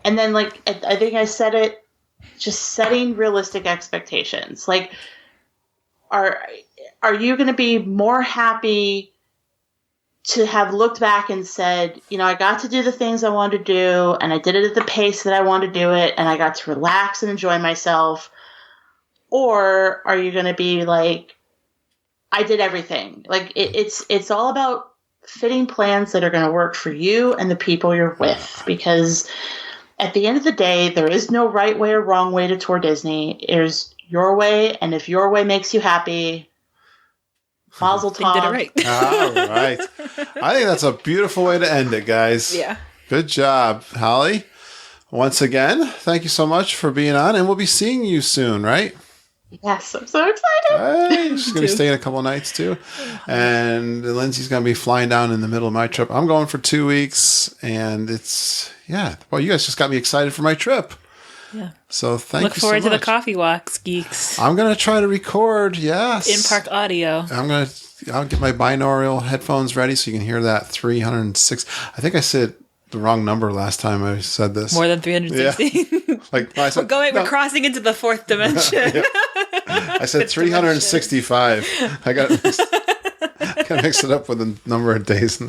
and then like, I think I said it, just setting realistic expectations. Like, are you going to be more happy to have looked back and said, I got to do the things I wanted to do, and I did it at the pace that I wanted to do it, and I got to relax and enjoy myself? Or are you going to be like, I did everything? Like, it's all about fitting plans that are going to work for you and the people you're with. Because at the end of the day, there is no right way or wrong way to tour Disney. There's your way, and if your way makes you happy, mazel tov. Did it right. All right. I think that's a beautiful way to end it, guys. Yeah. Good job, Holly. Once again, thank you so much for being on, and we'll be seeing you soon, right? Yes, I'm so excited. Hey, she's going to be staying a couple nights too. And Lindsay's going to be flying down in the middle of my trip. I'm going for 2 weeks, and well, you guys just got me excited for my trip. Yeah. So thank you so much. Look forward to the coffee walks, geeks. I'm going to try to record, yes. In-park audio. I'll get my binaural headphones ready so you can hear that 306. I think I said the wrong number last time I said this. More than 360. Yeah. Like I said, we're crossing into the fourth dimension. Yeah. I said 365. I got mixed it up with the number of days.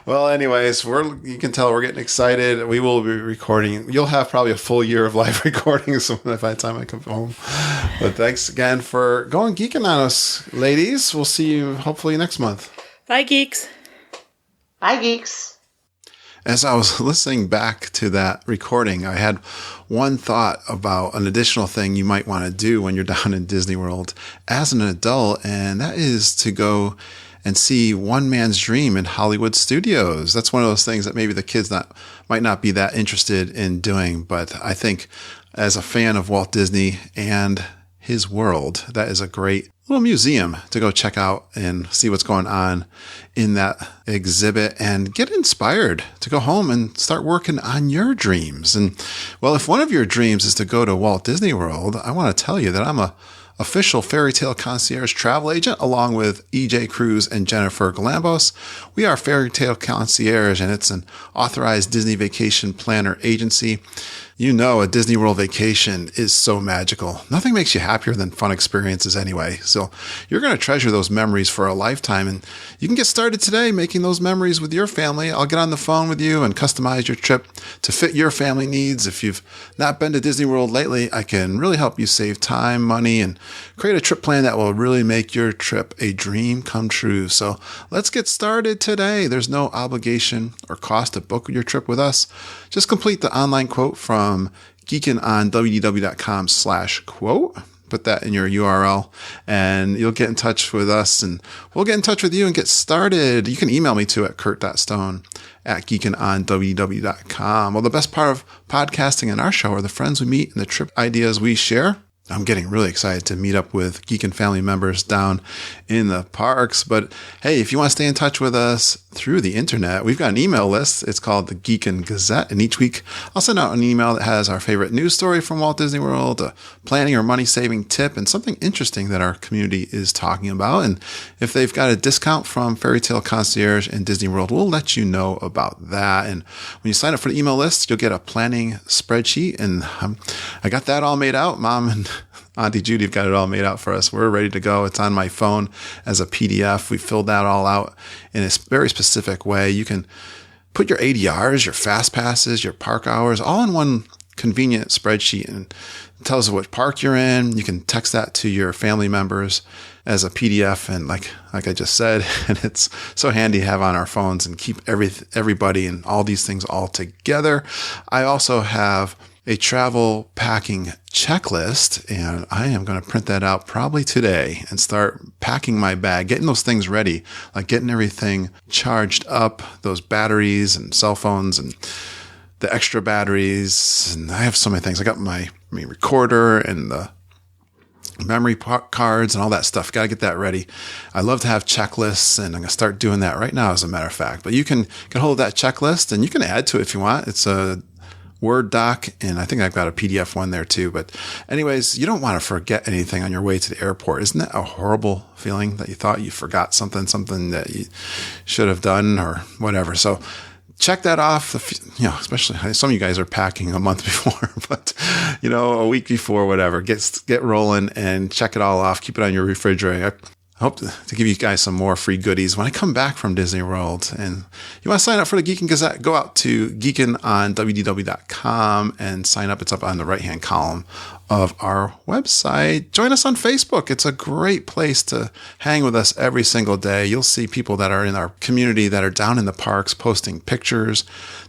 Well, anyways, you can tell we're getting excited. We will be recording. You'll have probably a full year of live recordings by the time I come home. But thanks again for going geeking on us, ladies. We'll see you hopefully next month. Bye, geeks. Bye, geeks. As I was listening back to that recording, I had one thought about an additional thing you might want to do when you're down in Disney World as an adult, and that is to go and see One Man's Dream in Hollywood Studios. That's one of those things that maybe the kids might not be that interested in doing, but I think as a fan of Walt Disney and his world, that is a great little museum to go check out and see what's going on in that exhibit and get inspired to go home and start working on your dreams. And well, if one of your dreams is to go to Walt Disney World, I want to tell you that I'm a official Fairy Tale Concierge travel agent along with EJ Cruz and Jennifer Galambos. We are Fairy Tale Concierge, and it's an authorized Disney vacation planner agency. You know, a Disney World vacation is so magical. Nothing makes you happier than fun experiences anyway. So you're going to treasure those memories for a lifetime, and you can get started today making those memories with your family. I'll get on the phone with you and customize your trip to fit your family needs. If you've not been to Disney World lately, I can really help you save time, money, and create a trip plan that will really make your trip a dream come true. So let's get started today. There's no obligation or cost to book your trip with us. Just complete the online quote from geekinonwdw.com/quote. Put that in your URL and you'll get in touch with us and we'll get in touch with you and get started. You can email me too at kurt.stone@geekinonwdw.com. Well, the best part of podcasting and our show are the friends we meet and the trip ideas we share. I'm getting really excited to meet up with Geek and family members down in the parks. But hey, if you want to stay in touch with us through the internet, we've got an email list. It's called the Geek and Gazette. And each week I'll send out an email that has our favorite news story from Walt Disney World, a planning or money saving tip, and something interesting that our community is talking about. And if they've got a discount from Fairy Tale Concierge and Disney World, we'll let you know about that. And when you sign up for the email list, you'll get a planning spreadsheet. And I got that all made out. Mom and Auntie Judy got it all made out for us. We're ready to go. It's on my phone as a PDF. We filled that all out in a very specific way. You can put your ADRs, your fast passes, your park hours, all in one convenient spreadsheet, and it tells you what park you're in. You can text that to your family members as a PDF, and like I just said, and it's so handy to have on our phones and keep everybody and all these things all together. I also have a travel packing checklist, and I am going to print that out probably today and start packing my bag, getting those things ready, like getting everything charged up, those batteries and cell phones and the extra batteries. And I have so many things. I got my recorder and the memory cards and all that stuff. Got to get that ready. I love to have checklists, and I'm going to start doing that right now, as a matter of fact. But you can get hold of that checklist, and you can add to it if you want. It's a Word doc, and I think I've got a PDF one there too. But anyways, you don't want to forget anything on your way to the airport. Isn't that a horrible feeling that you thought you forgot something that you should have done or whatever? So check that off. Especially some of you guys are packing a month before, but a week before, whatever. Get rolling and check it all off. Keep it on your refrigerator. I hope to give you guys some more free goodies when I come back from Disney World. And you want to sign up for the Geekin' Gazette, go out to geekinonwdw.com and sign up. It's up on the right-hand column of our website. Join us on Facebook. It's a great place to hang with us every single day. You'll see people that are in our community that are down in the parks posting pictures.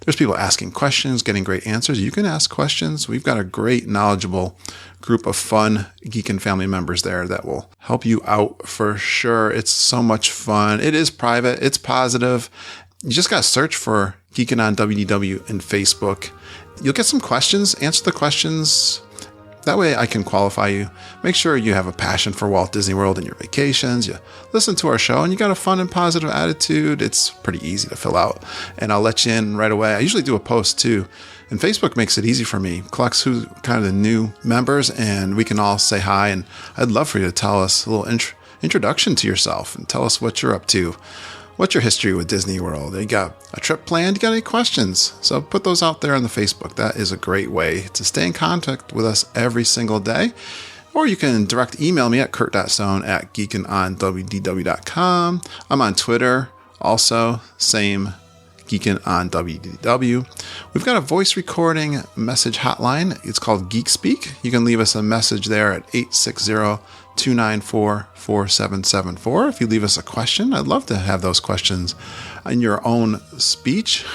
There's people asking questions, getting great answers. You can ask questions. We've got a great, knowledgeable group of fun Geekin' family members there that will help you out for sure. It's so much fun. It is private. It's positive. You just got to search for Geekin' on WDW in Facebook. You'll get some questions. Answer the questions. That way I can qualify you. Make sure you have a passion for Walt Disney World and your vacations. You listen to our show and you got a fun and positive attitude. It's pretty easy to fill out, and I'll let you in right away. I usually do a post too, and Facebook makes it easy for me. Collects who's kind of the new members, and we can all say hi. And I'd love for you to tell us a little introduction to yourself and tell us what you're up to. What's your history with Disney World? You got a trip planned? You got any questions? So put those out there on the Facebook. That is a great way to stay in contact with us every single day. Or you can direct email me at kurt.stone@geekinonwdw.com. I'm on Twitter also, same, Geekin' on WDW. We've got a voice recording message hotline. It's called Geek Speak. You can leave us a message there at 860-294-4774. If you leave us a question, I'd love to have those questions in your own speech.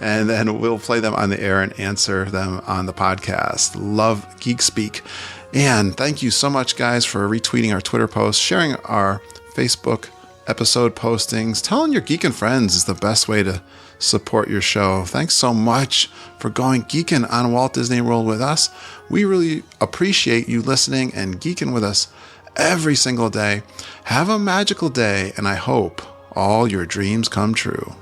And then we'll play them on the air and answer them on the podcast. Love Geek Speak. And thank you so much, guys, for retweeting our Twitter posts, sharing our Facebook episode postings. Telling your Geekin' friends is the best way to support your show. Thanks so much for going Geekin' on Walt Disney World with us. We really appreciate you listening and geeking with us every single day. Have a magical day, and I hope all your dreams come true.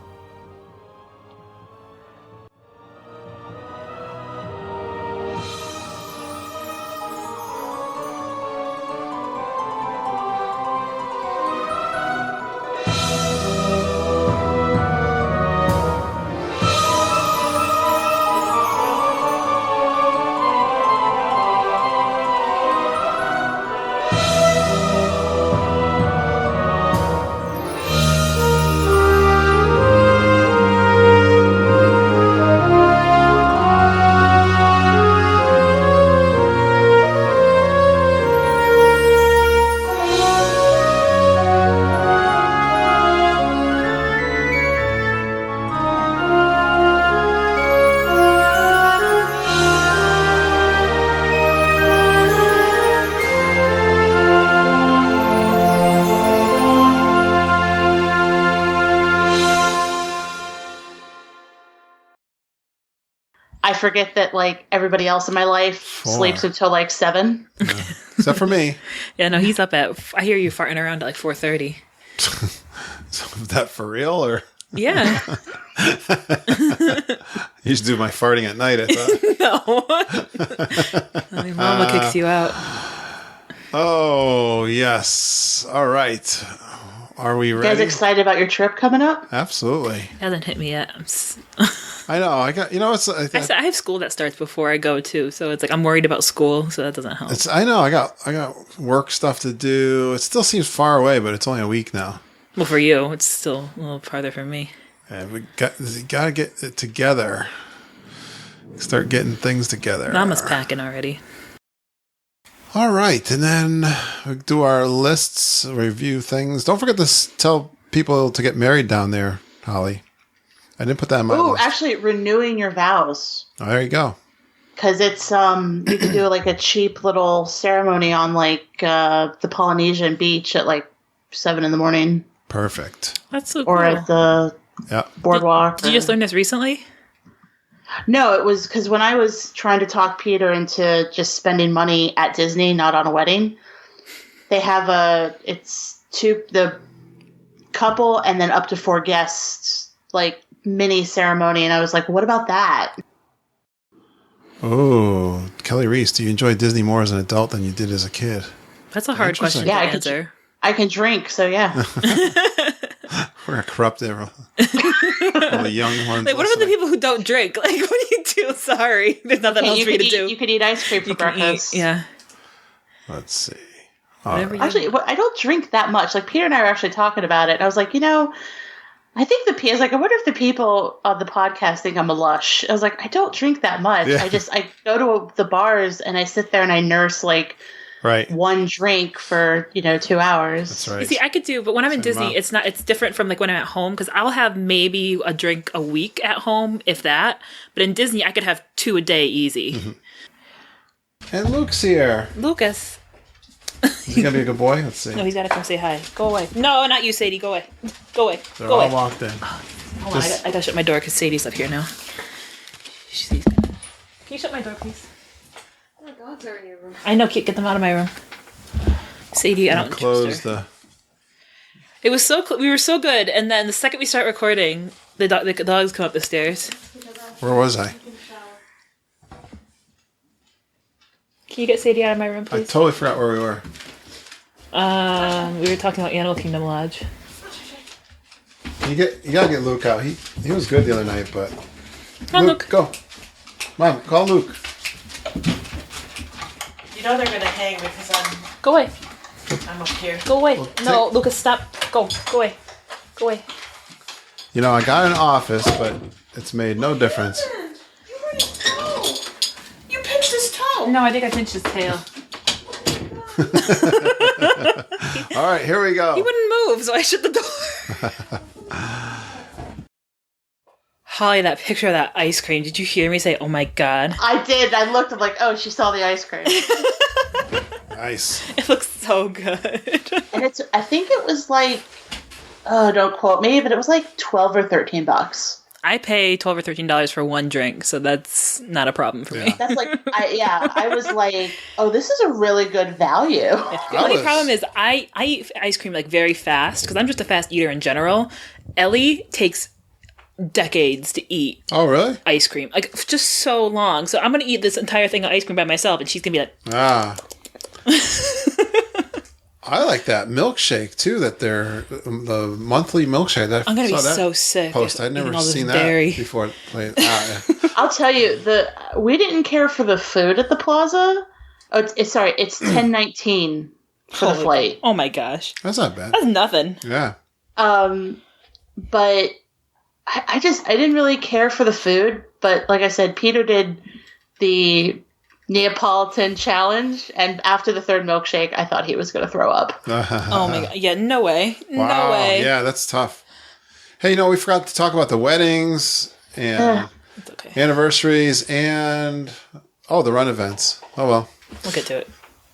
I forget that everybody else in my life sleeps until 7. Yeah. Except for me. Yeah, no, he's up at. I hear you farting around at 4:30. Is that for real or? Yeah. You should do my farting at night, I thought. No. My mama kicks you out. Oh, yes. All right. Are we ready? You guys excited about your trip coming up? Absolutely. Hasn't hit me yet. I know. I got, I have school that starts before I go too, so it's like I'm worried about school, so that doesn't help. I know. I got work stuff to do. It still seems far away, but it's only a week now. Well, for you, it's still a little farther from me. Yeah, we got to get it together. Start getting things together. Mama's packing already. All right, and then we do our lists, review things. Don't forget to tell people to get married down there, Holly. I didn't put that in my list. Actually, renewing your vows. Oh, there you go. Because it's you can do like a cheap little ceremony on like the Polynesian beach at like 7 a.m. Perfect. That's so cool. Or at the boardwalk. Did you just learn this recently? No, it was because when I was trying to talk Peter into just spending money at Disney, not on a wedding, they have the couple and then up to 4 guests, like mini ceremony. And I was like, what about that? Oh, Kelly Reese, do you enjoy Disney more as an adult than you did as a kid? That's a hard question to answer. I can drink, so yeah. We're going to corrupt all the young ones. Like, what about the people who don't drink? Like, what do you do? Sorry. There's nothing else for you to do. You could eat ice cream for breakfast. Yeah. Let's see. Actually, I don't drink that much. Like, Peter and I were actually talking about it. And I was like, I think I wonder if the people on the podcast think I'm a lush. I was like, I don't drink that much. Yeah. I go to the bars and I sit there and I nurse like one drink for 2 hours. That's right. You see, I could do, but when I'm in Disney, it's different from like when I'm at home, because I'll have maybe a drink a week at home, if that. But in Disney, I could have 2 a day easy. Mm-hmm. And Luke's here. Lucas. Is he gonna be a good boy? Let's see. No, he's gotta come say hi. Go away. No, not you, Sadie. Go away. Go away. They're Go all away. locked in. Hold on, I gotta shut my door because Sadie's up here now. Can you shut my door, please? The dogs are in your room. I know. Get them out of my room. Sadie, I don't close trust her. It was we were so good, and then the second we start recording, the dogs come up the stairs. Where was I? Can you get Sadie out of my room, please? I totally forgot where we were. We were talking about Animal Kingdom Lodge. You gotta get Luke out. He was good the other night, but Come on, Luke. Go. Mom, call Luke. They're gonna hang because Go away. I'm up here. Go away. No, Lucas, stop. Go away. Go away. I got an office, but it's made no difference. You pinched his toe. No, I think I pinched his tail. All right, here we go. He wouldn't move, so I shut the door. Holly, that picture of that ice cream, did you hear me say, oh my God? I did. I looked, I'm like, oh, she saw the ice cream. Nice. It looks so good. And I think it was like, don't quote me, but it was like $12 or $13. I pay $12 or $13 for one drink, so that's not a problem for me. That's like, I was like, oh, this is a really good value. The only problem is I eat ice cream like very fast, because I'm just a fast eater in general. Ellie takes decades to eat. Oh, really? Ice cream. Like, just so long. So I'm going to eat this entire thing of ice cream by myself, and she's going to be like... Ah. I like that milkshake, too, that they're... The monthly milkshake. I'm going to be so sick. I'd never seen that before. I'll tell you, we didn't care for the food at the plaza. Oh, it's $10.19 for the flight. Oh, my gosh. That's not bad. That's nothing. Yeah. But... I didn't really care for the food, but like I said, Peter did the Neapolitan challenge, and after the 3rd milkshake, I thought he was going to throw up. Oh my God. Yeah, no way. Wow. No way. Yeah, that's tough. Hey, we forgot to talk about the weddings and anniversaries and, the run events. Oh, well. We'll get to it.